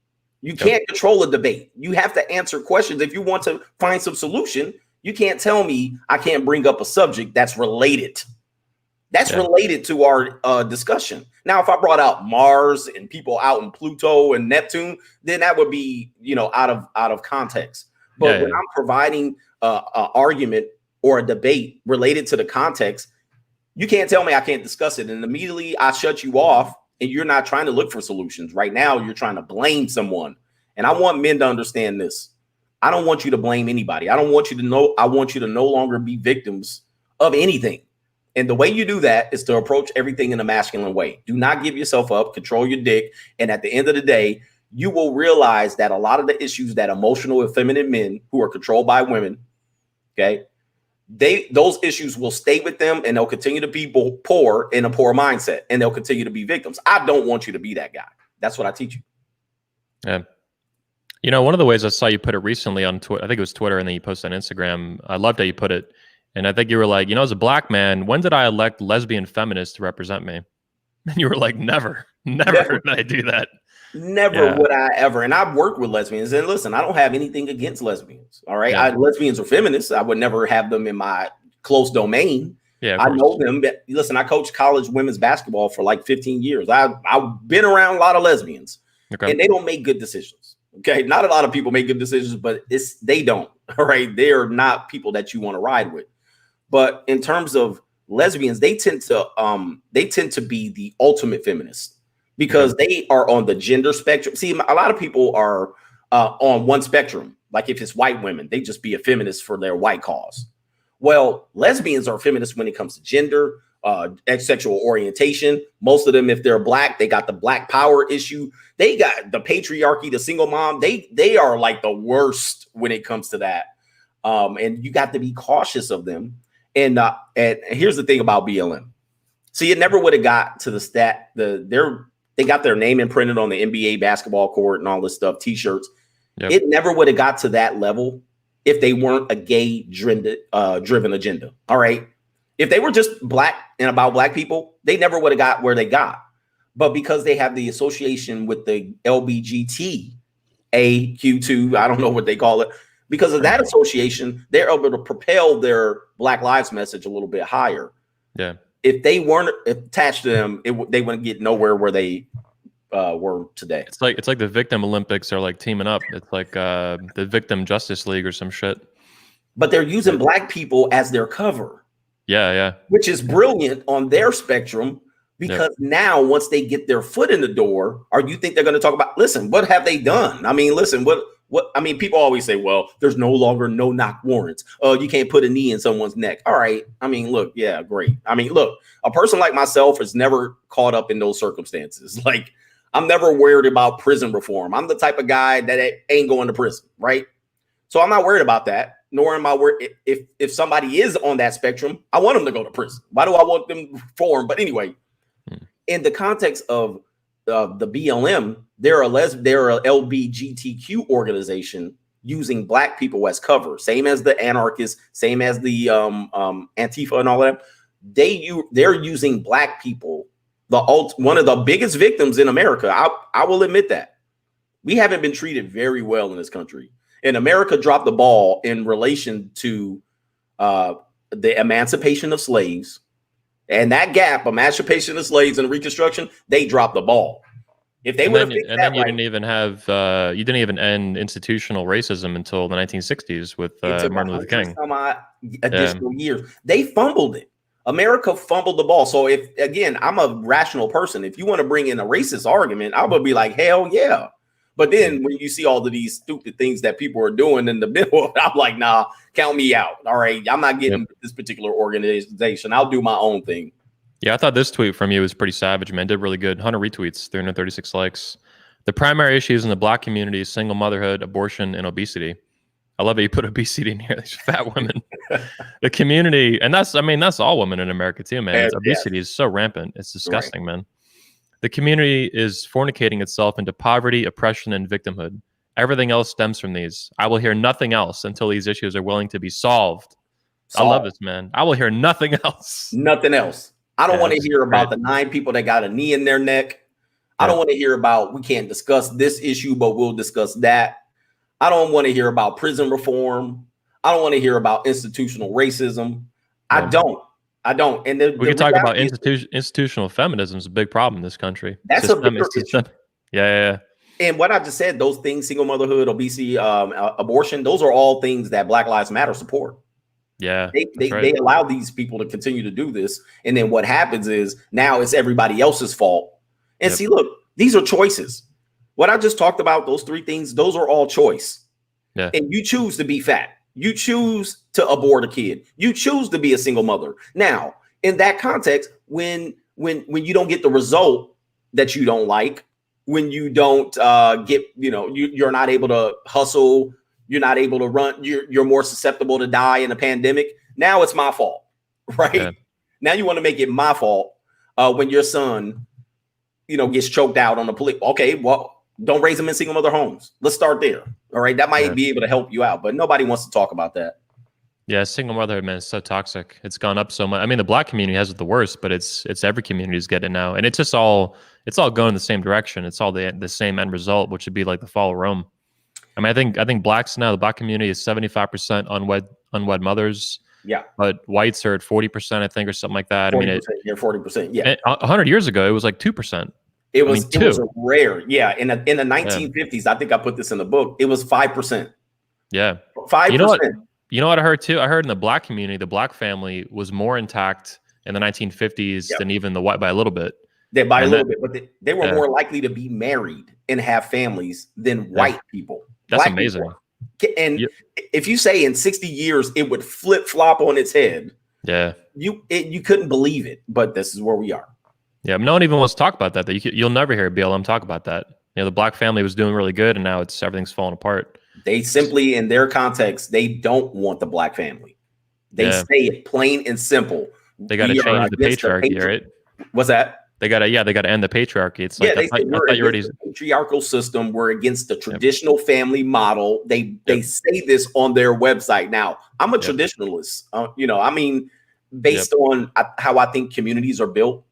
You can't control a debate. You have to answer questions. If you want to find some solution, you can't tell me I can't bring up a subject that's related. That's related to our discussion. Now, if I brought out Mars and people out in Pluto and Neptune, then that would be, out of context. But when I'm providing an argument or a debate related to the context, you can't tell me I can't discuss it. And immediately I shut you off, and you're not trying to look for solutions. Right now, you're trying to blame someone. And I want men to understand this. I don't want you to blame anybody. I want you to no longer be victims of anything. And the way you do that is to approach everything in a masculine way. Do not give yourself up, control your dick. And at the end of the day, you will realize that a lot of the issues that emotional and feminine men who are controlled by women, okay, those issues will stay with them, and they'll continue to be poor in a poor mindset, and they'll continue to be victims. I don't want you to be that guy. That's what I teach you. Yeah. One of the ways I saw you put it recently on Twitter, I think it was Twitter, and then you posted on Instagram. I loved how you put it. And I think you were like, as a black man, when did I elect lesbian feminists to represent me? And you were like, never did I do that. Never would I ever. And I've worked with lesbians. And listen, I don't have anything against lesbians. All right. Lesbians are feminists. I would never have them in my close domain. Yeah, I know them. But listen, I coached college women's basketball for like 15 years. I've been around a lot of lesbians, and they don't make good decisions. Okay. Not a lot of people make good decisions, but they don't. All right. They are not people that you want to ride with. But in terms of lesbians, they tend to be the ultimate feminist, because they are on the gender spectrum. See, a lot of people are on one spectrum. Like if it's white women, they just be a feminist for their white cause. Well, lesbians are feminists when it comes to gender, sexual orientation. Most of them, if they're black, they got the black power issue. They got the patriarchy, the single mom. They are like the worst when it comes to that. And you got to be cautious of them. And here's the thing about BLM. See, it never would have got to the stat. They got their name imprinted on the NBA basketball court and all this stuff, T-shirts. Yep. It never would have got to that level if they weren't a gay driven agenda. All right. If they were just black and about black people, they never would have got where they got. But because they have the association with the LBGTAQ2, I don't know what they call it. Because of that association, they're able to propel their Black Lives message a little bit higher. Yeah. If they weren't attached to them, they wouldn't get nowhere where they were today. It's like the Victim Olympics are like teaming up. It's like the Victim Justice League or some shit. But they're using black people as their cover. Yeah. Which is brilliant on their spectrum, because now once they get their foot in the door, or you think they're going to talk about, listen, what have they done? I mean, listen, people always say, well, there's no longer no knock warrants. You can't put a knee in someone's neck. All right. I mean, look, yeah, great. I mean, look, a person like myself is never caught up in those circumstances. Like, I'm never worried about prison reform. I'm the type of guy that ain't going to prison, right? So I'm not worried about that, nor am I worried if somebody is on that spectrum. I want them to go to prison. Why do I want them to reform? But anyway, in the context of the BLM, they're a LBGTQ organization using black people as cover, same as the anarchists, same as the Antifa and all that. They're using black people, one of the biggest victims in America. I will admit that we haven't been treated very well in this country, and America dropped the ball in relation to the emancipation of slaves. And that gap, emancipation of slaves and Reconstruction, they dropped the ball. If they would have fixed that, then you didn't even end institutional racism until the 1960s with Martin Luther King. Additional years, they fumbled it. America fumbled the ball. So if, again, I'm a rational person. If you want to bring in a racist argument, I would be like, hell yeah. But then when you see all of these stupid things that people are doing in the middle, I'm like, nah, count me out. All right. I'm not getting this particular organization. I'll do my own thing. Yeah, I thought this tweet from you was pretty savage, man. Did really good. 100 retweets, 336 likes. The primary issues in the black community is single motherhood, abortion, and obesity. I love that you put obesity in here. These fat women. The community, and that's all women in America too, man. Obesity is so rampant. It's disgusting, man. The community is fornicating itself into poverty, oppression, and victimhood. Everything else stems from these. I will hear nothing else until these issues are willing to be solved. I love this, man. I will hear nothing else. Nothing else. I don't want to hear about the 9 people that got a knee in their neck. I don't want to hear about, we can't discuss this issue, but we'll discuss that. I don't want to hear about prison reform. I don't want to hear about institutional racism. I don't. I don't. And We the could talk about reality is institutional feminism is a big problem in this country. that's a bigger issue. Yeah. And what I just said, those things, single motherhood, obesity, abortion, those are all things that Black Lives Matter support. Yeah, They allow these people to continue to do this. And then what happens is now it's everybody else's fault. And see, look, these are choices. What I just talked about, those three things, those are all choice. Yeah. And you choose to be fat. You choose to abort a kid. You choose to be a single mother. Now, in that context, when you don't get the result that you don't like, when you don't get, you're not able to hustle, you're not able to run, you're more susceptible to die in a pandemic. Now it's my fault, right? Yeah. Now you want to make it my fault when your son, gets choked out on the police. Okay, well, don't raise them in single mother homes. Let's start there. All right, that might be able to help you out, but nobody wants to talk about that. Yeah, single motherhood, man, is so toxic. It's gone up so much. I mean, the Black community has it the worst, but it's every community is getting it now, and it's all going in the same direction. It's all the same end result, which would be like the fall of Rome. I mean, I think blacks now, the Black community is 75% unwed mothers. Yeah, but whites are at 40%, I think, or something like that. 40%, 40%. Yeah, 100 years ago, it was like 2%. It was rare. Yeah, in the 1950s, I think I put this in the book. It was 5%. Yeah, 5%. You know what I heard too? I heard in the Black community, the Black family was more intact in the 1950s than even the white by a little bit. By a little bit, but they were more likely to be married and have families than white people. That's Black amazing. People. And if you say in 60 years it would flip flop on its head, you couldn't believe it. But this is where we are. Yeah, no one even wants to talk about that. You'll never hear BLM talk about that. The Black family was doing really good, and now everything's falling apart. They simply, in their context, they don't want the Black family. They say it plain and simple. They got to change the patriarchy, right? What's that? They got to end the patriarchy. It's like they say we're against the patriarchal system. We're against the traditional family model. They say this on their website. Now, I'm a traditionalist. I mean, based on how I think communities are built.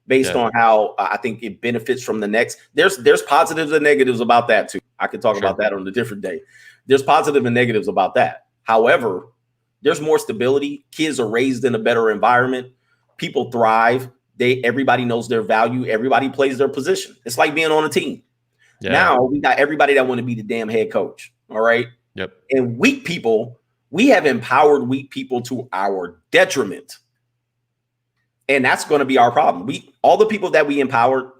Based on how I think it benefits from the next. There's positives and negatives about that too. I could talk about that on a different day. There's positive and negatives about that. However, there's more stability. Kids are raised in a better environment. People thrive. Everybody knows their value. Everybody plays their position. It's like being on a team. Yeah. Now we got everybody that want to be the damn head coach. All right. Yep. And weak people, we have empowered weak people to our detriment. And that's going to be our problem. All the people that we empowered,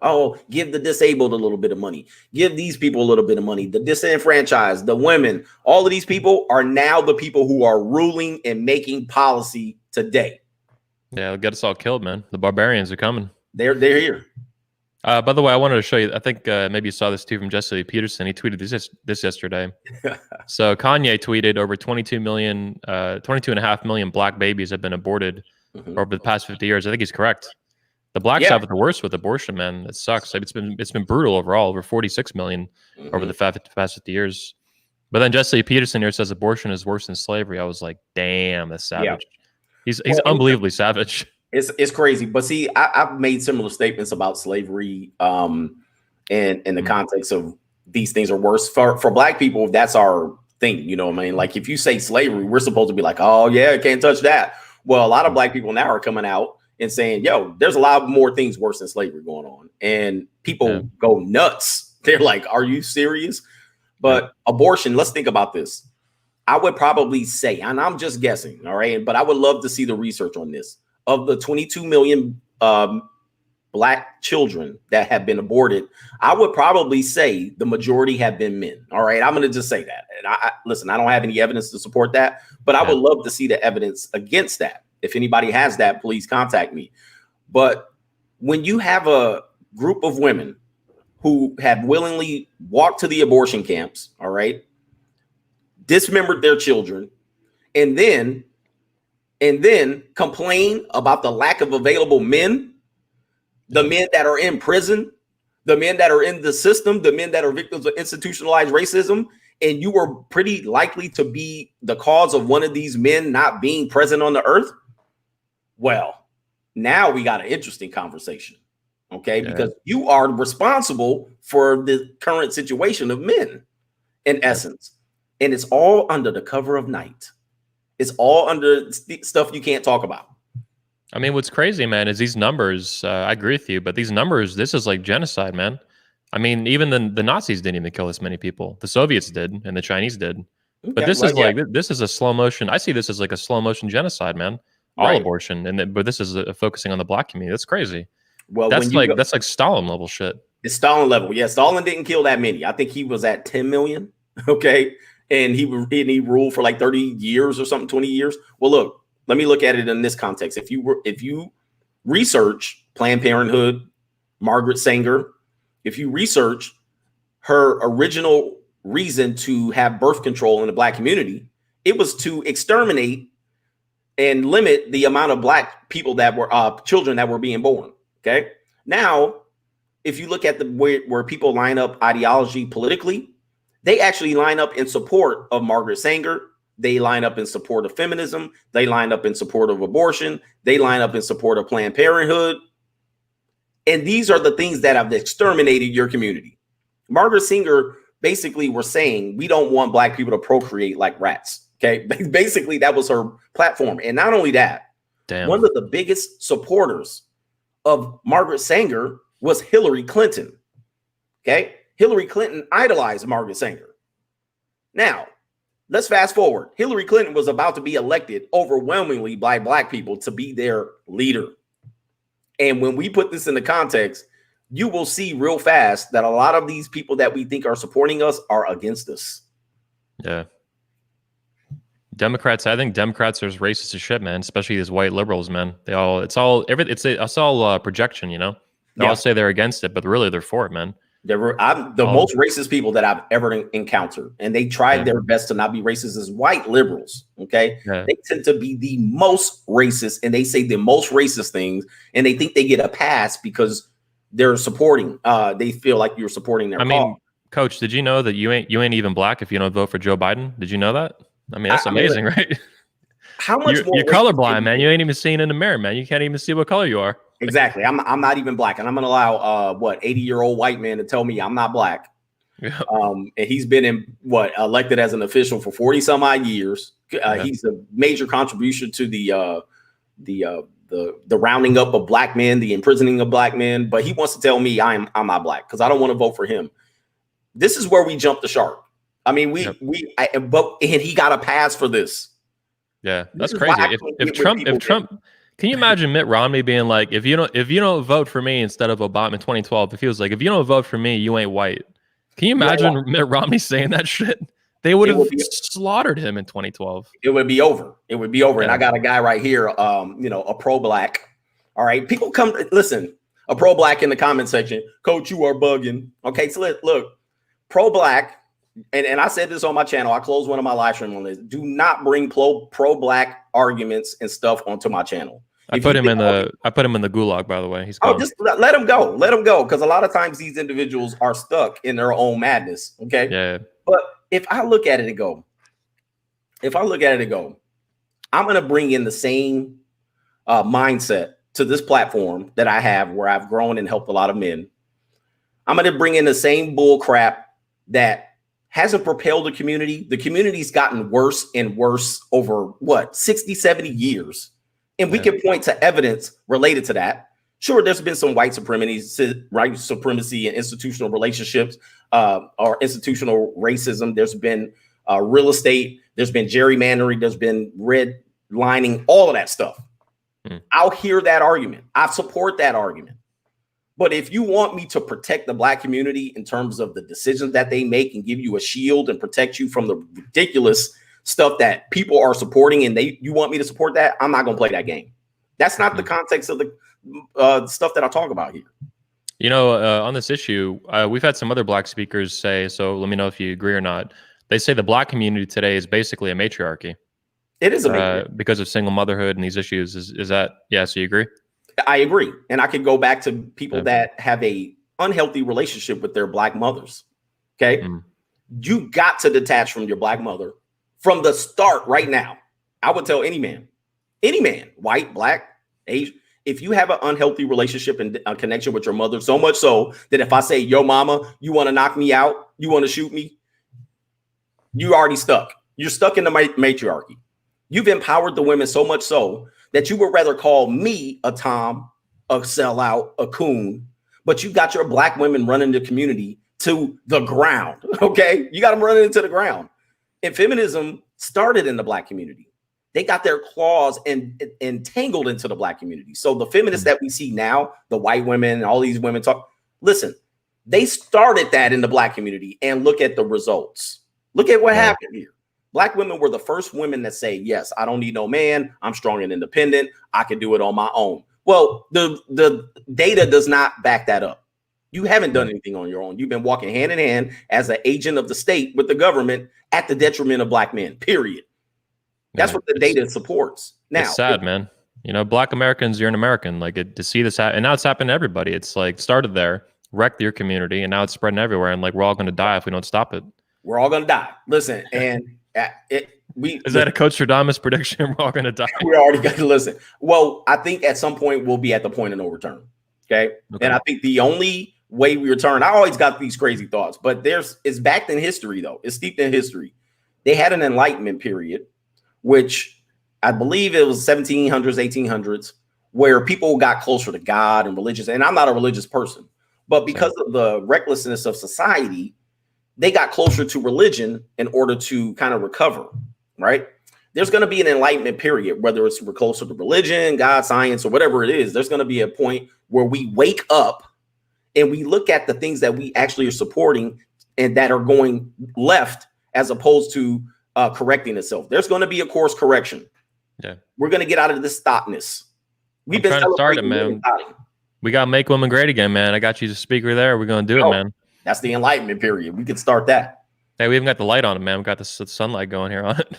give the disabled a little bit of money. Give these people a little bit of money. The disenfranchised, the women, all of these people are now the people who are ruling and making policy today. Yeah, they'll get us all killed, man. The barbarians are coming. They're here. By the way, I wanted to show you, I think maybe you saw this too from Jesse Lee Peterson. He tweeted this yesterday. So Kanye tweeted over 22.5 million Black babies have been aborted over the past 50 years. I think he's correct. The Blacks have it the worst with abortion, man. It sucks. It's been brutal overall, over 46 million over the past 50 years. But then Jesse Peterson here says abortion is worse than slavery. I was like, damn, that's savage. He's unbelievably savage. It's crazy. But see, I've made similar statements about slavery and in the context of these things are worse. For Black people, that's our thing. You know what I mean? Like if you say slavery, we're supposed to be like, oh yeah, can't touch that. Well, a lot of Black people now are coming out and saying, yo, there's a lot more things worse than slavery going on. And people go nuts. They're like, are you serious? But abortion, let's think about this. I would probably say, and I'm just guessing, all right, but I would love to see the research on this. Of the 22 million Black children that have been aborted, I would probably say the majority have been men. All right, I'm going to just say that. And listen, I don't have any evidence to support that, but I would love to see the evidence against that. If anybody has that, please contact me. But when you have a group of women who have willingly walked to the abortion camps, all right, dismembered their children, and then complain about the lack of available men, the men that are in prison, the men that are in the system, the men that are victims of institutionalized racism, and you are pretty likely to be the cause of one of these men not being present on the earth. Well, now we got an interesting conversation, okay? Because you are responsible for the current situation of men, in essence. And it's all under the cover of night. It's all under stuff you can't talk about. I mean, what's crazy, man, is these numbers. I agree with you, but these numbers, this is like genocide, man. I mean, even the Nazis didn't even kill this many people. The Soviets did, and the Chinese did. But Okay, this well, is yeah, like this is a slow motion. I see this as like a slow motion genocide, man. All right. abortion, but this is focusing on the black community. That's crazy. Well, when you go, That's like Stalin level shit. it's Stalin level. Yeah, Stalin didn't kill that many. I think he was at 10 million. Okay, and he ruled for like 30 years or something, 20 years. Well, look, let me look at it in this context. If you research Planned Parenthood, Margaret Sanger, if you research her original reason to have birth control in the black community, it was to exterminate and limit the amount of black people that were children that were being born. Okay, now if you look at the where people line up ideology politically, they actually line up in support of Margaret Sanger. They line up in support of feminism. They line up in support of abortion. They line up in support of Planned Parenthood. And these are the things that have exterminated your community. Margaret Sanger basically were saying, we don't want black people to procreate like rats. Okay. Basically, that was her platform. And not only that, one of the biggest supporters of Margaret Sanger was Hillary Clinton. Okay. Hillary Clinton idolized Margaret Sanger. Now, let's fast forward. Hillary Clinton was about to be elected overwhelmingly by black people to be their leader. And when we put this into context, you will see real fast that a lot of these people that we think are supporting us are against us. Yeah. Democrats, I think Democrats are as racist as shit, man, especially these white liberals, man. It's all projection, you know? They all say they're against it, but really they're for it, man. I'm the most racist people that I've ever encountered, and they tried their best to not be racist as white liberals. Okay, they tend to be the most racist, and they say the most racist things, and they think they get a pass because they're supporting. They feel like you're supporting their. I mean, Coach, did you know that you ain't even black if you don't vote for Joe Biden? Did you know that? I mean, that's amazing, right? How much you're colorblind, man? You ain't even seeing in the mirror, man. You can't even see what color you are. Exactly. I'm not even black, and I'm gonna allow 80-year-old white man to tell me I'm not black. Yeah. And he's been elected as an official for 40 some odd years. He's a major contribution to the rounding up of black men, the imprisoning of black men. But he wants to tell me I'm not black because I don't want to vote for him. This is where we jump the shark. I mean, but he got a pass for this. Yeah, that's crazy. If Trump. Can you imagine Mitt Romney being like, if you don't vote for me instead of Obama in 2012, if he was like, if you don't vote for me, you ain't white. Can you imagine Mitt Romney saying that shit? They would have slaughtered him in 2012. It would be over. It would be over. Yeah. And I got a guy right here, a pro-black. All right, people come listen. A pro-black in the comment section. Coach, you are bugging. Okay, so look, pro-black. And I said this on my channel. I closed one of my live streams on this. Do not bring pro-black arguments and stuff onto my channel. I put him in the gulag, by the way. He's gone. Just let him go. Let him go. Because a lot of times these individuals are stuck in their own madness. Okay. Yeah. But if I look at it and go, I'm going to bring in the same mindset to this platform that I have where I've grown and helped a lot of men. I'm going to bring in the same bull crap that hasn't propelled the community. The community's gotten worse and worse over 60, 70 years. And we can point to evidence related to that. Sure, there's been some white supremacy and institutional relationships or institutional racism. There's been real estate. There's been gerrymandering. There's been redlining, all of that stuff. I'll hear that argument. I support that argument. But if you want me to protect the black community in terms of the decisions that they make and give you a shield and protect you from the ridiculous stuff that people are supporting and you want me to support that, I'm not going to play that game. That's not the context of the stuff that I talk about here. You know, on this issue, we've had some other black speakers say, so let me know if you agree or not. They say the black community today is basically a matriarchy. It is a matriarchy. Because of single motherhood and these issues. Is that, so you agree? I agree. And I could go back to people that have a unhealthy relationship with their black mothers. Okay. You got to detach from your black mother from the start right now. I would tell any man, white, black, Asian, if you have an unhealthy relationship and a connection with your mother, so much so that if I say, yo, mama, you want to knock me out? You want to shoot me? You already stuck. You're stuck in the matriarchy. You've empowered the women so much so that you would rather call me a Tom, a sellout, a coon, but you got your black women running the community to the ground. Okay. You got them running into the ground. And feminism started in the black community. They got their claws and entangled into the black community. So the feminists that we see now, the white women, and all these women talk, listen, they started that in the black community, and look at the results. Look at what happened here. Black women were the first women that say, yes, I don't need no man. I'm strong and independent. I can do it on my own. Well, the data does not back that up. You haven't done anything on your own. You've been walking hand in hand as an agent of the state with the government at the detriment of black men, period. That's what the data supports. Now, it's sad, man. You know, black Americans, you're an American. Like to see this happen, and now it's happened to everybody. It's like started there, wrecked your community, and now it's spreading everywhere. And like we're all going to die if we don't stop it. We're all going to die. Listen, and is that a Coachtradamus prediction? We're all going to die. We're already going to listen. Well, I think at some point we'll be at the point of no return. Okay, and I think the only way we return, I always got these crazy thoughts, but it's backed in history though. It's steeped in history. They had an Enlightenment period, which I believe it was 1700s, 1800s, where people got closer to God and religious. And I'm not a religious person, but because of the recklessness of society, they got closer to religion in order to kind of recover, right? There's going to be an Enlightenment period, whether it's we're closer to religion, God, science, or whatever it is. There's going to be a point where we wake up and we look at the things that we actually are supporting and that are going left as opposed to correcting itself. There's going to be a course correction. Yeah, we're going to get out of this thoughtness. We've been trying to start it, man. We got to make women great again, man. I got you as a speaker there. We're going to do it, man. That's the Enlightenment period. We could start that. Hey, we haven't got the light on it, man. We got the sunlight going here on it.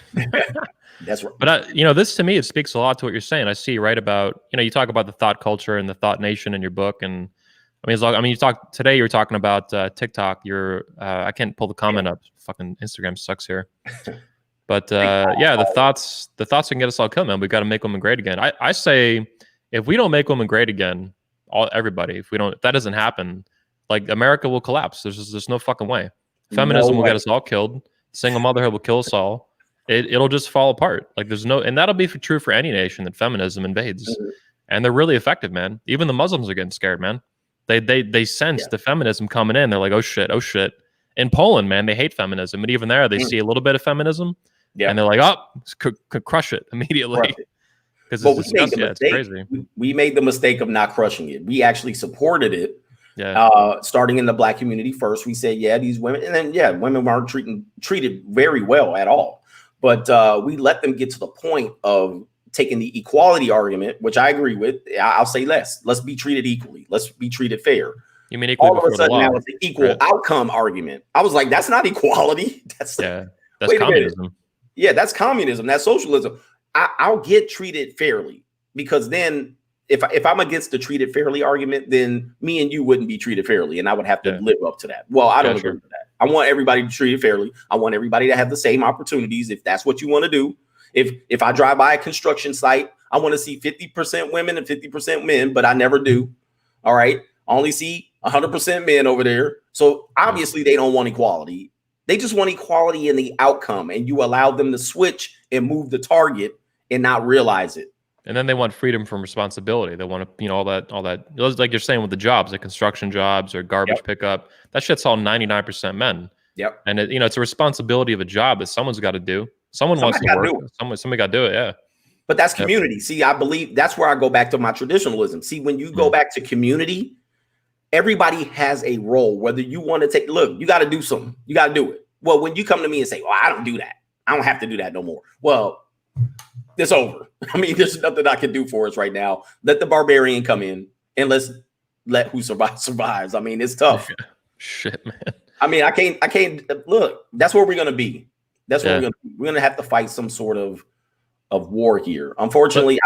That's right. But you know, this to me, it speaks a lot to what you're saying. I see right about, you know, you talk about the thought culture and the thought nation in your book, and you talk today. You were talking about TikTok. I can't pull the comment up. Fucking Instagram sucks here. But yeah, the thoughts can get us all killed, man. We've got to make women great again. I say, if we don't make women great again, everybody, if that doesn't happen, like America will collapse. There's no fucking way. Feminism will get us all killed. Single motherhood will kill us all. It'll just fall apart. Like and that'll be true for any nation that feminism invades. Mm-hmm. And they're really effective, man. Even the Muslims are getting scared, man. They sense the feminism coming in. They're like, oh shit. In Poland, man, they hate feminism, but even there, they see a little bit of feminism, and they're like, oh, could crush it immediately. Because it's crazy. We made the mistake of not crushing it. We actually supported it. Starting in the black community first, we said, these women, and then women weren't treated very well at all. But we let them get to the point of taking the equality argument, which I agree with. I'll say let's be treated equally. Let's be treated fair. You mean equally? All of a sudden now it's an equal outcome argument. I was like, that's not equality. That's communism. Yeah, that's communism. That's socialism. I'll get treated fairly, because then if I'm against the treated fairly argument, then me and you wouldn't be treated fairly, and I would have to live up to that. Well, I don't agree with that. I want everybody to be treated fairly. I want everybody to have the same opportunities. If that's what you want to do, if I drive by a construction site, I want to see 50% women and 50% men, but I never do. All right, I only see 100% men over there. So obviously they don't want equality. They just want equality in the outcome, and you allow them to switch and move the target and not realize it. And then they want freedom from responsibility. They want to, all that, like you're saying with the jobs, like construction jobs or garbage pickup. That shit's all 99% men. Yep. And it's a responsibility of a job that someone's got to do. Somebody wants to work. Somebody got to do it. Yeah. But that's community. See, I believe that's where I go back to my traditionalism. See, when you go back to community, everybody has a role. Whether you want to you got to do something. You got to do it. Well, when you come to me and say, "Well, I don't do that. I don't have to do that no more." Well, it's over. I mean, there's nothing I can do for us right now. Let the barbarian come in and let who survives. I mean, it's tough. Shit, man. I mean, I can't look. That's where we're gonna be. That's where we're gonna have to fight some sort of war here. Unfortunately,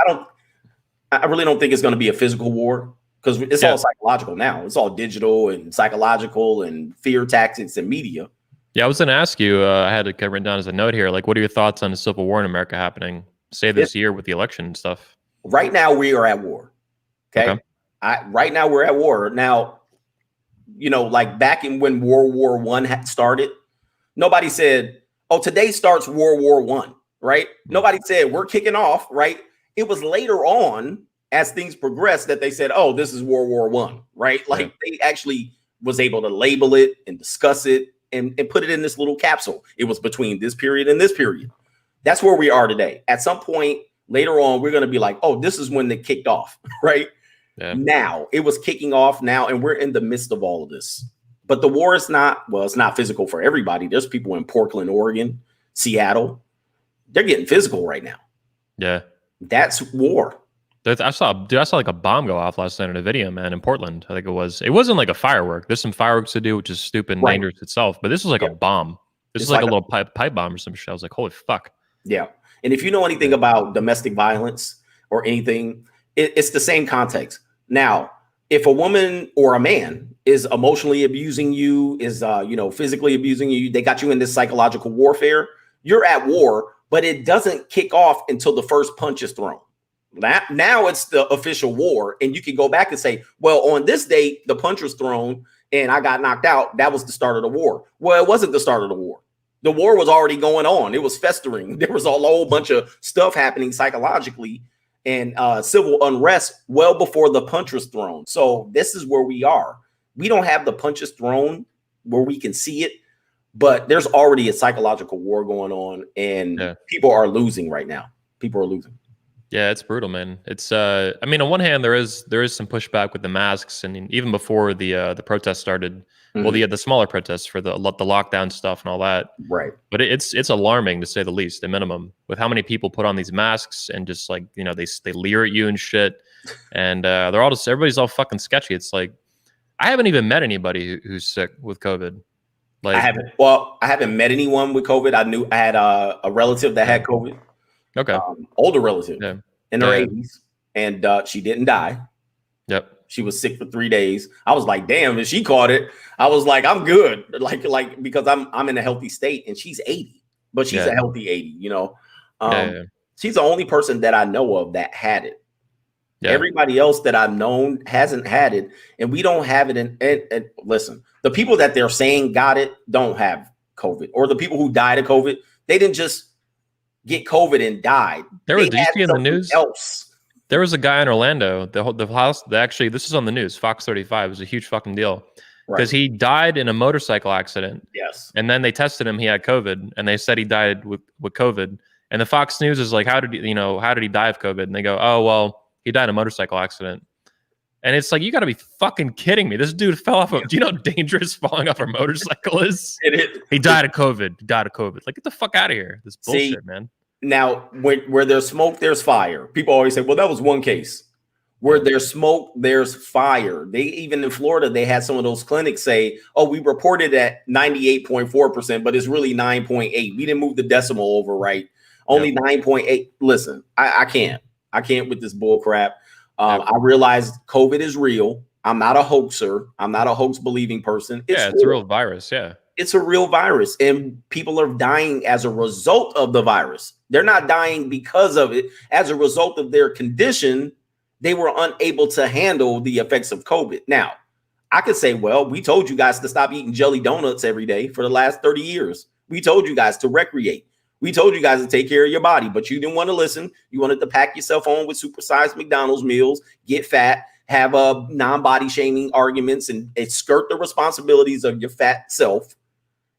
I really don't think it's gonna be a physical war, because it's all psychological now. It's all digital and psychological and fear tactics and media. Yeah, I was going to ask you, I had it written down as a note here, like, what are your thoughts on the civil war in America happening, say this year with the election and stuff? Right now, we are at war. Okay. Right now, we're at war. Now, like back in when World War I had started, nobody said, oh, today starts World War I, right? Nobody said we're kicking off, right? It was later on, as things progressed, that they said, "Oh, this is World War I," right? Like they actually was able to label it and discuss it and put it in this little capsule. It was between this period and this period. That's where we are today. At some point later on, we're going to be like, "Oh, this is when it kicked off," right? Yeah. Now it was kicking off now, and we're in the midst of all of this. But the war is not, well, it's not physical for everybody. There's people in Portland, Oregon, Seattle. They're getting physical right now. Yeah. That's war. I saw like a bomb go off last night in a video, man, in Portland. I think it wasn't like a firework. There's some fireworks to do, which is stupid and dangerous itself. But this was like a bomb. This is like a little pipe bomb or some shit. I was like, holy fuck. Yeah. And if you know anything about domestic violence or anything, it's the same context. Now, if a woman or a man is emotionally abusing you, is physically abusing you, they got you in this psychological warfare, you're at war, but it doesn't kick off until the first punch is thrown. Now it's the official war, and you can go back and say, well, on this date, the punch was thrown and I got knocked out. That was the start of the war. Well, it wasn't the start of the war. The war was already going on. It was festering. There was a whole bunch of stuff happening psychologically and civil unrest well before the punch was thrown. So this is where we are. We don't have the punches thrown where we can see it, but there's already a psychological war going on, and people are losing right now. People are losing. Yeah, it's brutal, man. It's I mean, on one hand, there is some pushback with the masks, and even before the protests started, well, the smaller protests for the lockdown stuff and all that, right? But it's alarming, to say the least, at minimum, with how many people put on these masks and just like, they leer at you and shit, and everybody's all fucking sketchy. It's like, I haven't even met anybody who's sick with COVID. Like, I haven't met anyone with COVID. I had a relative that had COVID. Okay. Older relative in her 80s, and she didn't die. Yep. She was sick for 3 days. I was like, damn, if she caught it, I was like, I'm good. Like because I'm in a healthy state, and she's 80, but she's a healthy 80, She's the only person that I know of that had it. Yeah. Everybody else that I've known hasn't had it, and we don't have it. And listen, the people that they're saying got it don't have COVID, or the people who died of COVID, they didn't just get COVID and died. Did you see in the news? There was a guy in Orlando. The house. Actually, this is on the news. Fox 35 was a huge fucking deal because he died in a motorcycle accident. Yes. And then they tested him. He had COVID, and they said he died with COVID. And the Fox News is like, how did he die of COVID? And they go, oh well, he died in a motorcycle accident. And it's like, you got to be fucking kidding me. This dude fell off. Do you know how dangerous falling off a motorcycle is? It is. He died of COVID. Like, get the fuck out of here. This bullshit, man. Now, where there's smoke, there's fire. People always say, well, that was one case. Where there's smoke, there's fire. They even in Florida, they had some of those clinics say, oh, we reported at 98.4%, but it's really 9.8. We didn't move the decimal over right. Only 9.8. Listen, I can't with this bull crap. I realize COVID is real. I'm not a hoaxer. I'm not a hoax believing person. It's a real virus. Yeah. It's a real virus, and people are dying as a result of the virus. They're not dying because of it. As a result of their condition, they were unable to handle the effects of COVID. Now, I could say, well, we told you guys to stop eating jelly donuts every day for the last 30 years. We told you guys to recreate. We told you guys to take care of your body, but you didn't want to listen. You wanted to pack yourself on with supersized McDonald's meals, get fat, have non-body shaming arguments, and skirt the responsibilities of your fat self.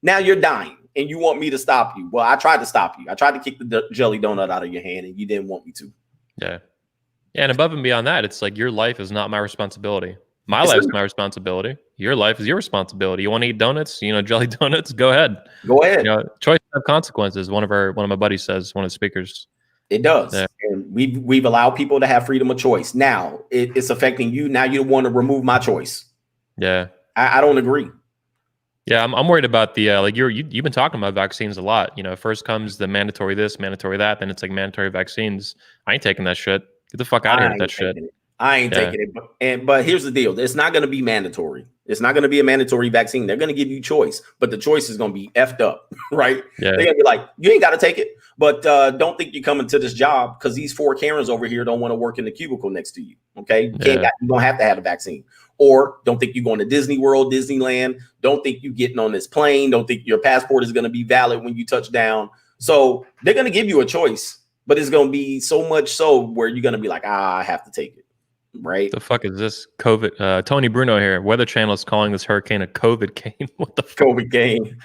Now you're dying, and you want me to stop you. Well, I tried to stop you. I tried to kick the jelly donut out of your hand, and you didn't want me to. Yeah. And above and beyond that, it's like, your life is not my responsibility. My life is my responsibility. Your life is your responsibility. You want to eat donuts, jelly donuts? Go ahead. Go ahead. Choice of consequences. One of my buddies says, one of the speakers. It does. Yeah. And we've allowed people to have freedom of choice. Now it's affecting you. Now you want to remove my choice. Yeah. I don't agree. Yeah, I'm worried about the you've been talking about vaccines a lot. First comes the mandatory this, mandatory that, then it's like mandatory vaccines. I ain't taking that shit. Get the fuck out of here with that shit. I ain't taking it. But here's the deal. It's not going to be mandatory. It's not going to be a mandatory vaccine. They're going to give you choice, but the choice is going to be effed up, right? Yeah. They're going to be like, you ain't got to take it, but don't think you're coming to this job because these 4 Karens over here don't want to work in the cubicle next to you, okay? You don't have to have a vaccine. Or don't think you're going to Disney World, Disneyland. Don't think you're getting on this plane. Don't think your passport is going to be valid when you touch down. So they're going to give you a choice. but it's going to be so much so where you're going to be like, I have to take it. Right. The fuck is this COVID? Tony Bruno here. Weather Channel is calling this hurricane a COVID game. What the fuck? COVID game.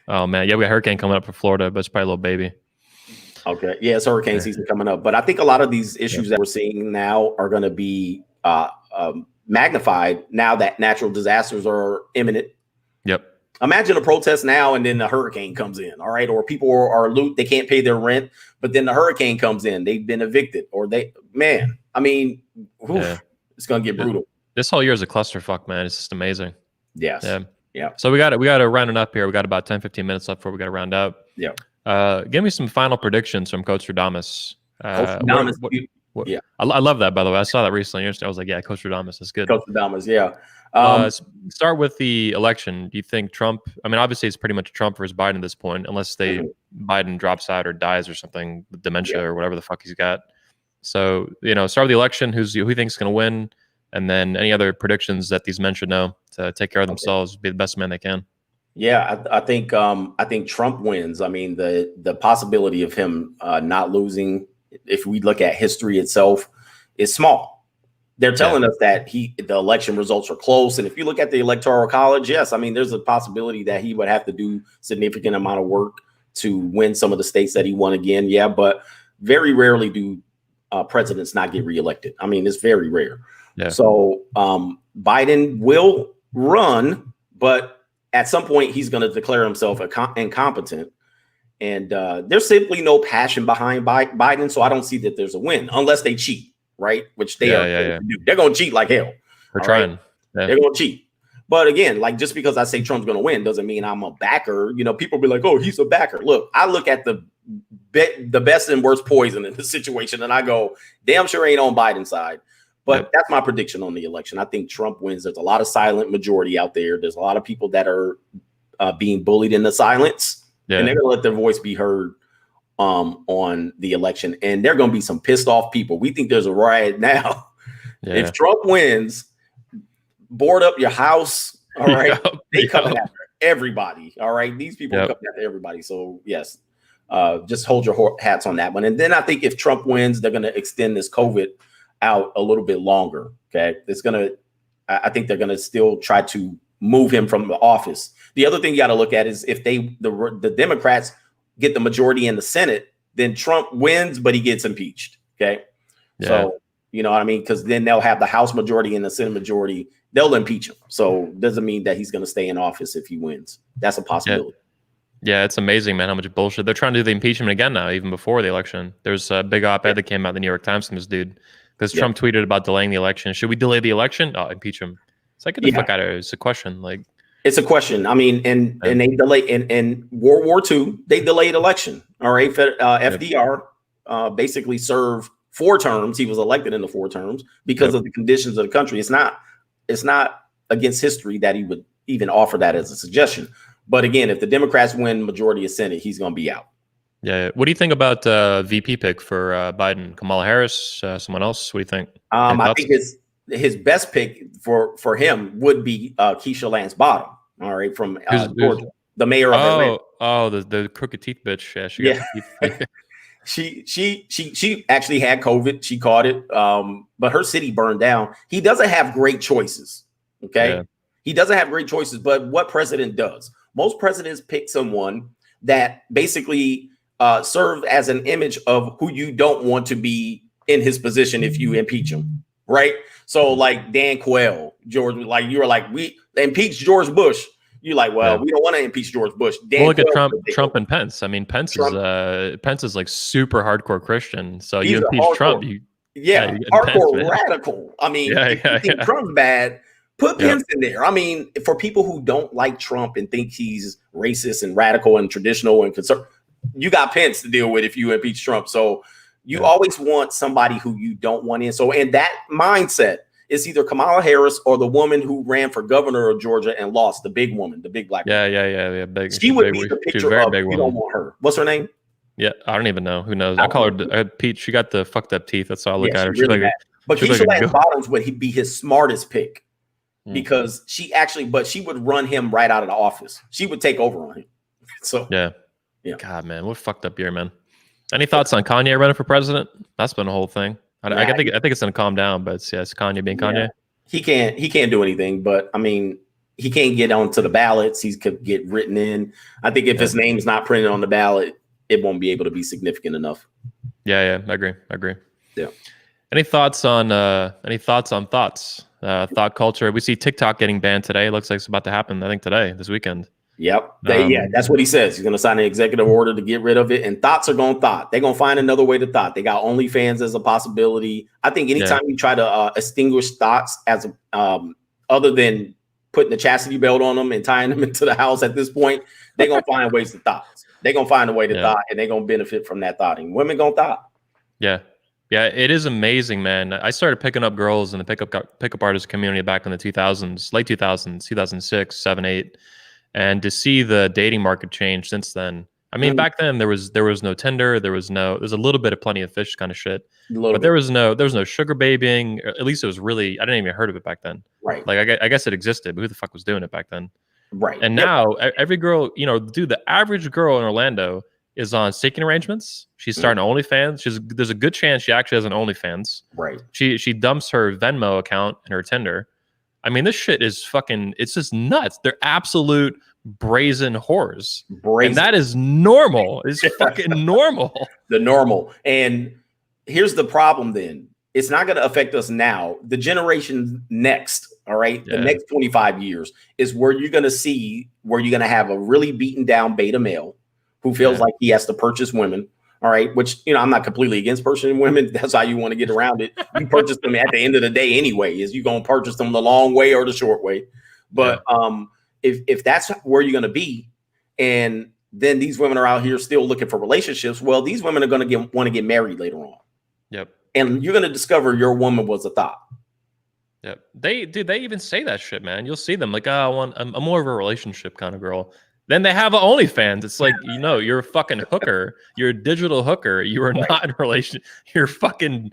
Oh man, yeah, we got a hurricane coming up for Florida, but it's probably a little baby. Okay. Yeah, it's hurricane season coming up. But I think a lot of these issues that we're seeing now are going to be magnified now that natural disasters are imminent. Yep. Imagine a protest now and then the hurricane comes in. All right. Or people are loot. They can't pay their rent, but then the hurricane comes in. They've been evicted or it's going to get brutal. This whole year is a clusterfuck, man. It's just amazing. Yes. Yeah. So we got to round it up here. We got about 10-15 minutes left before we got to round up. Yeah. Give me some final predictions from Coachtradamus. Yeah. I love that, by the way. I saw that recently. I was like, yeah, Coachtradamus is good. Coachtradamus, yeah. Start with the election. Do you think Trump, I mean, obviously it's pretty much Trump versus Biden at this point, unless Biden drops out or dies or something, with dementia or whatever the fuck he's got. So, start with the election. Who you think is going to win? And then any other predictions that these men should know to take care of themselves, be the best man they can. Yeah, I think Trump wins. I mean, the possibility of him not losing, if we look at history itself, is small. They're telling us that the election results are close. And if you look at the Electoral College, yes, I mean, there's a possibility that he would have to do significant amount of work to win some of the states that he won again. Yeah, but very rarely do presidents not get reelected. I mean, it's very rare. Yeah. So Biden will run, but at some point he's going to declare himself incompetent. And there's simply no passion behind Biden. So I don't see that there's a win unless they cheat. Right, which they are. They're going to cheat like hell. They're trying. Right? Yeah. They're going to cheat. But again, like just because I say Trump's going to win doesn't mean I'm a backer. People be like, "Oh, he's a backer." Look, I look at the best and worst poison in the situation, and I go, "Damn sure ain't on Biden's side." But that's my prediction on the election. I think Trump wins. There's a lot of silent majority out there. There's a lot of people that are being bullied into silence, and they're going to let their voice be heard. On the election, and there are going to be some pissed off people. We think there's a riot now. If Trump wins, board up your house. All right, they come after everybody. All right, these people come after everybody. So yes, just hold your hats on that one. And then I think if Trump wins, they're going to extend this COVID out a little bit longer. Okay, I think they're going to still try to move him from the office. The other thing you got to look at is if the Democrats get the majority in the Senate, then Trump wins, but he gets impeached. Okay. Yeah. So, you know what I mean? Because then they'll have the House majority and the Senate majority. They'll impeach him. So doesn't mean that he's going to stay in office if he wins. That's a possibility. Yeah, it's amazing, man, how much bullshit. They're trying to do the impeachment again now, even before the election. There's a big op-ed that came out in the New York Times from this dude because Trump tweeted about delaying the election. Should we delay the election? Oh, impeach him. It's like, get the fuck out of here. It's a question. Like, it's a question. I mean, and they delay in World War II, they delayed election. All right. FDR basically served 4 terms. He was elected in the 4 terms because of the conditions of the country. It's not against history that he would even offer that as a suggestion. But again, if the Democrats win majority of Senate, he's going to be out. Yeah. What do you think about VP pick for Biden? Kamala Harris, someone else? What do you think? I think his best pick for him would be Keisha Lance Bottom. All right, from Georgia, the mayor of Atlanta. Oh, the crooked teeth bitch. Yeah, she got she actually had COVID. She caught it, but her city burned down. He doesn't have great choices. Okay, he doesn't have great choices. But what president does? Most presidents pick someone that basically serves as an image of who you don't want to be in his position if you impeach him. Right. So like Dan Quayle, George, like you were like, we impeach George Bush. You're like, well, we don't want to impeach George Bush. Look at Trump and Pence. I mean, Pence is like super hardcore Christian. So you impeach Trump. Hardcore Pence, radical. I mean, if you think Trump's bad, put Pence in there. I mean, for people who don't like Trump and think he's racist and radical and traditional and conservative, you got Pence to deal with if you impeach Trump. So you always want somebody who you don't want in. So in that mindset, it's either Kamala Harris or the woman who ran for governor of Georgia and lost, the big woman, the big black woman. Yeah. Big. She would be the picture of you don't want her. What's her name? Yeah, I don't even know. Who knows? I call her Pete. She got the fucked up teeth. That's all I look at her. She's really but Keisha Lance Bottoms would be his smartest pick because she would run him right out of the office. She would take over on him. So yeah. God, man, what a fucked up year, man. Any thoughts on Kanye running for president? That's been a whole thing. Nah, I think it's gonna calm down, but it's Kanye being Kanye. He can't do anything. But I mean, he can't get onto the ballots. He could get written in. I think if his name's not printed on the ballot, it won't be able to be significant enough. Yeah, I agree. Yeah. Any thoughts on thoughts? Thought culture. We see TikTok getting banned today. It looks like it's about to happen. I think today, this weekend. Yep. That's what he says. He's going to sign an executive order to get rid of it. And thoughts are going to thought. They're going to find another way to thought. They got OnlyFans as a possibility. I think anytime you try to extinguish thoughts as other than putting the chastity belt on them and tying them into the house at this point, they're going to find ways to thought. They're going to find a way to thought, and they're going to benefit from that thoughting. Women going to thought. Yeah. Yeah, it is amazing, man. I started picking up girls in the pickup artist community back in the 2000s, late 2000s, 2006, 7, 8. And to see the dating market change since then. I mean, back then there was no Tinder, there's a little bit of Plenty of Fish kind of shit, but there was no sugar babying. At least it was really, I didn't even heard of it back then. Right. Like I guess it existed, but who the fuck was doing it back then? Right. And now every girl, dude, the average girl in Orlando is on seeking arrangements. She's starting OnlyFans. There's a good chance she actually has an OnlyFans. Right. She dumps her Venmo account and her Tinder. I mean, this shit is fucking, it's just nuts. They're absolute brazen whores. And that is normal. It's fucking normal. The normal. And here's the problem then. It's not going to affect us now. The generation next, all right, the next 25 years is where you're going to have a really beaten down beta male who feels like he has to purchase women. All right, which, I'm not completely against purchasing women. That's how you want to get around it. You purchase them at the end of the day anyway. Is you going to purchase them the long way or the short way? But if that's where you're going to be, and then these women are out here still looking for relationships, well, these women are going to want to get married later on. Yep. And you're going to discover your woman was a thought. Yep. They even say that shit, man. You'll see them like, I'm more of a relationship kind of girl. Then they have OnlyFans. It's like, you're a fucking hooker. You're a digital hooker. You are not in a relation. You're fucking,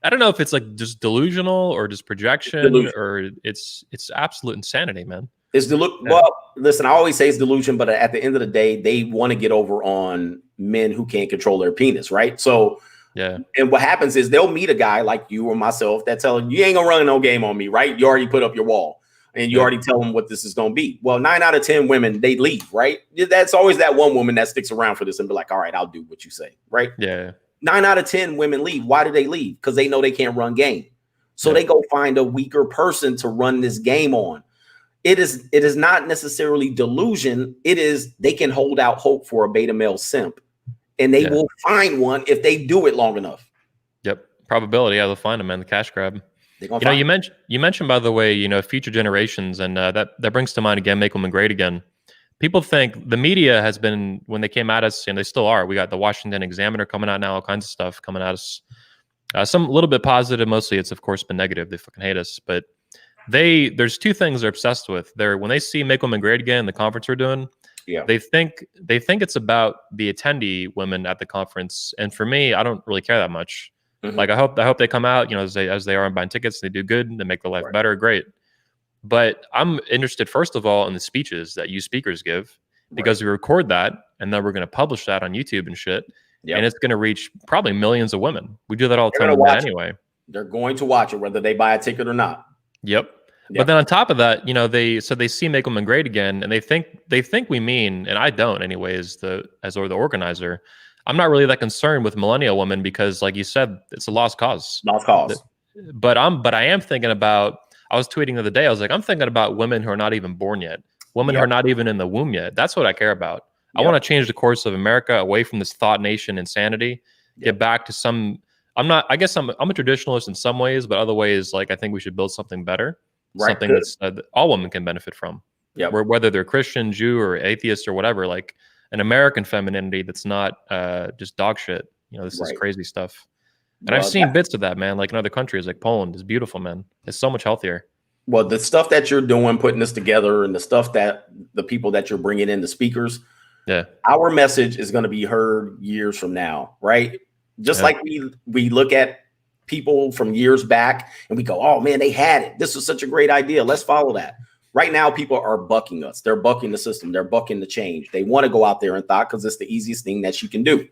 I don't know if it's like just delusional or just projection or it's absolute insanity, man. It's well, listen, I always say it's delusion, but at the end of the day, they want to get over on men who can't control their penis, right? So, and what happens is they'll meet a guy like you or myself that tell him, you ain't gonna run no game on me, right? You already put up your wall. And you already tell them what this is going to be. Well, 9 out of 10 women, they leave, right? That's always that one woman that sticks around for this and be like, all right, I'll do what you say, right? Yeah. 9 out of 10 women leave. Why do they leave? Because they know they can't run game. So they go find a weaker person to run this game on. It is not necessarily delusion. It is they can hold out hope for a beta male simp. And they will find one if they do it long enough. Yep. Probability. Yeah, they'll find them, man. The cash grab. You mentioned, by the way, future generations, and that brings to mind again, make women great again. People think the media has been, when they came at us, and they still are. We got the Washington Examiner coming out now, all kinds of stuff coming at us. Some a little bit positive, mostly it's of course been negative. They fucking hate us, but there's two things they're obsessed with. When they see Make Women Great Again, the conference we're doing, they think it's about the attendee women at the conference, and for me, I don't really care that much. Like I hope they come out, as they are and buying tickets, they do good, and they make their life better, great. But I'm interested, first of all, in the speeches that you speakers give, because we record that, and then we're going to publish that on YouTube and shit, and it's going to reach probably millions of women. We do that all the time anyway. They're going to watch it, whether they buy a ticket or not. Yep. But then on top of that, they see Make Women Great Again, and they think we mean, and I don't anyway, as the organizer. I'm not really that concerned with millennial women because, like you said, it's a lost cause. Lost cause. But I am thinking about. I was tweeting the other day. I was like, I'm thinking about women who are not even born yet, women who are not even in the womb yet. That's what I care about. I want to change the course of America away from this thought nation insanity. Get back to some. I guess I'm a traditionalist in some ways, but other ways, like I think we should build something better, something that's that all women can benefit from. Yeah. Whether they're Christian, Jew, or atheist or whatever, like. An American femininity that's not just dog shit. This is crazy stuff. And I've seen bits of that, man, like in other countries, like Poland is beautiful, man. It's so much healthier. Well, the stuff that you're doing, putting this together, and the stuff that the people that you're bringing in, the speakers, our message is going to be heard years from now, right? Just like we look at people from years back and we go, oh man, they had it. This was such a great idea. Let's follow that. Right now, people are bucking us. They're bucking the system. They're bucking the change. They want to go out there and thought because it's the easiest thing that you can do.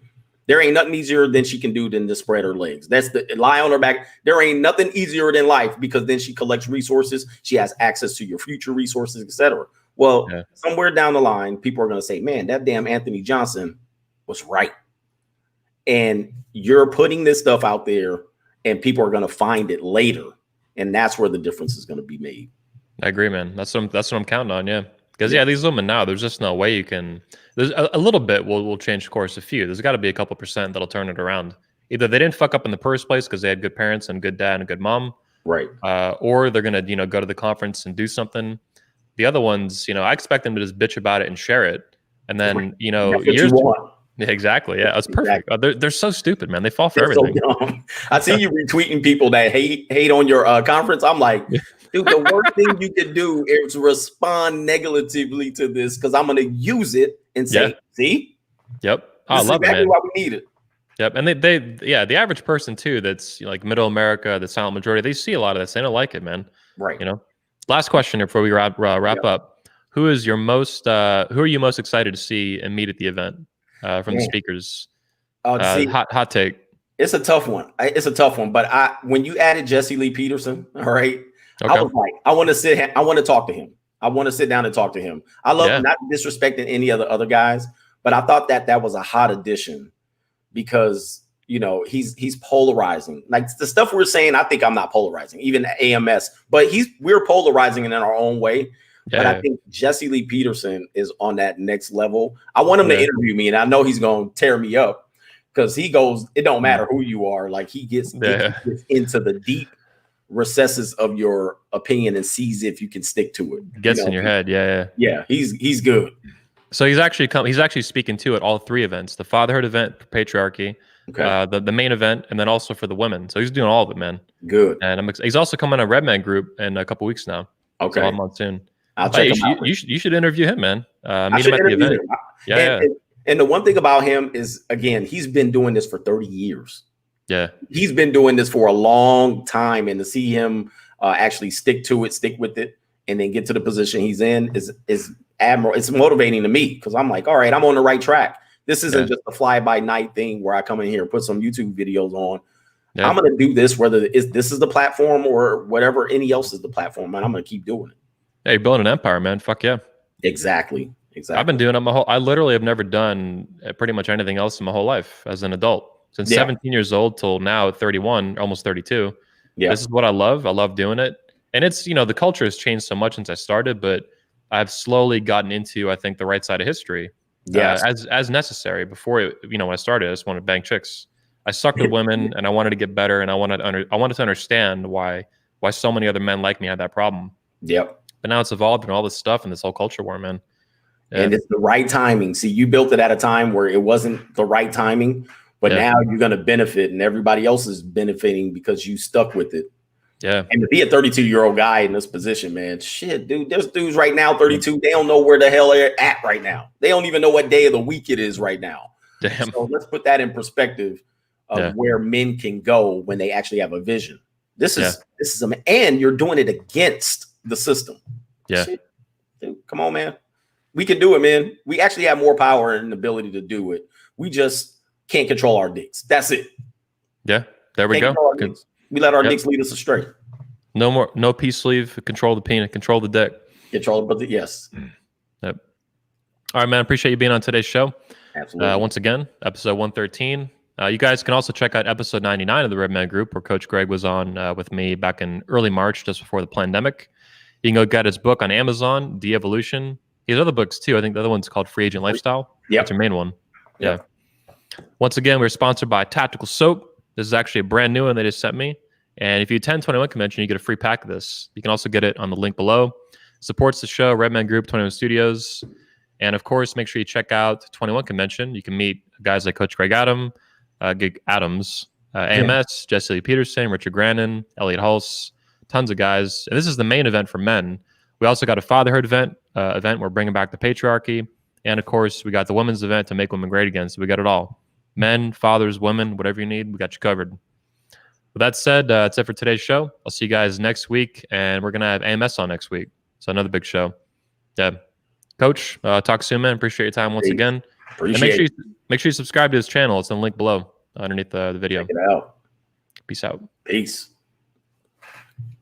There ain't nothing easier than she can do than to spread her legs. That's the lie on her back. There ain't nothing easier than life, because then she collects resources. She has access to your future resources, etc. Well, somewhere down the line, people are going to say, man, that damn Anthony Johnson was right. And you're putting this stuff out there and people are going to find it later. And that's where the difference is going to be made. I agree, man. That's what I'm counting on. Yeah. Because these women now, there's just no way you can. There's a little bit will change course. A few. There's got to be a couple percent that'll turn it around. Either they didn't fuck up in the first place because they had good parents and good dad and a good mom, right? Or they're gonna go to the conference and do something. The other ones, I expect them to just bitch about it and share it, and then years. Yeah, exactly. Yeah, that's perfect. Exactly. They're so stupid, man. They fall for everything. So dumb. I see you retweeting people that hate on your conference. I'm like, dude, the worst thing you could do is respond negatively to this, because I'm going to use it and say, see? Yep. I love exactly it, man. Why we need it. Yep. And the average person too, that's like middle America, the silent majority, they see a lot of this. They don't like it, man. Right. Last question here before we wrap up. Who are you most excited to see and meet at the event? From the speakers. Hot take. It's a tough one. But when you added Jesse Lee Peterson, all right, okay. I was like, I want to talk to him. I want to sit down and talk to him. I love not disrespecting any other guys, but I thought that was a hot addition, because he's polarizing. Like the stuff we're saying, I think I'm not polarizing, even AMS, but we're polarizing in our own way. But I think Jesse Lee Peterson is on that next level. I want him to interview me, and I know he's going to tear me up, because he goes, it don't matter who you are. Like he gets into the deep recesses of your opinion and sees if you can stick to it. Gets in your head. Yeah. He's good. So he's actually speaking to at all three events: the fatherhood event for patriarchy, the main event, and then also for the women. So he's doing all of it, man. Good. And he's also coming on a Redman group in a couple weeks now. Okay. So I'm on soon. I'll check him out. You should interview him, man. Meet him at the event. And the one thing about him is, again, he's been doing this for 30 years. Yeah. He's been doing this for a long time. And to see him actually stick with it, and then get to the position he's in is admirable. It's motivating to me, because I'm like, all right, I'm on the right track. This isn't just a fly-by-night thing where I come in here and put some YouTube videos on. Yeah. I'm going to do this, whether this is the platform or whatever any else is the platform, and I'm going to keep doing it. Hey, you're building an empire, man. Fuck yeah. Exactly. I've been doing it I literally have never done pretty much anything else in my whole life as an adult. Since 17 years old till now at 31, almost 32. Yeah. This is what I love. I love doing it. And it's, the culture has changed so much since I started, but I've slowly gotten into, I think, the right side of history. As necessary. Before when I started, I just wanted to bang chicks. I sucked with women, and I wanted to get better, and I wanted to understand why so many other men like me had that problem. Yep. But now it's evolved and all this stuff and this whole culture war, man. And it's the right timing. See, you built it at a time where it wasn't the right timing, but now you're going to benefit, and everybody else is benefiting because you stuck with it. Yeah. And to be a 32-year-old guy in this position, man, shit, dude, there's dudes right now, 32, they don't know where the hell they're at right now. They don't even know what day of the week it is right now. Damn. So let's put that in perspective of where men can go when they actually have a vision. This is and you're doing it against the system. Yeah. Shit, dude, come on, man. We can do it, man. We actually have more power and ability to do it. We just can't control our dicks. That's it. Yeah. There we go. We let our dicks lead us astray. No peace sleeve. Control the penis. Control the dick. Yes. Yep. All right, man. Appreciate you being on today's show. Absolutely. Once again, episode 113. You guys can also check out episode 99 of the Redman Group, where Coach Greg was on with me back in early March, just before the pandemic. You can go get his book on Amazon, De-Evolution. He has other books too. I think the other one's called Free Agent Lifestyle. Yeah. That's your main one. Yeah. Once again, we're sponsored by Tactical Soap. This is actually a brand new one they just sent me. And if you attend 21 Convention, you get a free pack of this. You can also get it on the link below. Supports the show, Redman Group, 21 Studios. And of course, make sure you check out 21 Convention. You can meet guys like Coach Greg Adams, AMS, Jesse Lee Peterson, Richard Grannon, Elliot Hulse, tons of guys. And this is the main event for men. We also got a fatherhood event. We're bringing back the patriarchy. And of course, we got the women's event to make women great again. So we got it all. Men, fathers, women, whatever you need, we got you covered. With that said, that's it for today's show. I'll see you guys next week. And we're going to have AMS on next week. So another big show. Yeah. Coach, talk soon, man. Appreciate your time once again. And make sure you subscribe to his channel. It's in the link below underneath the video. Check it out. Peace out. Peace.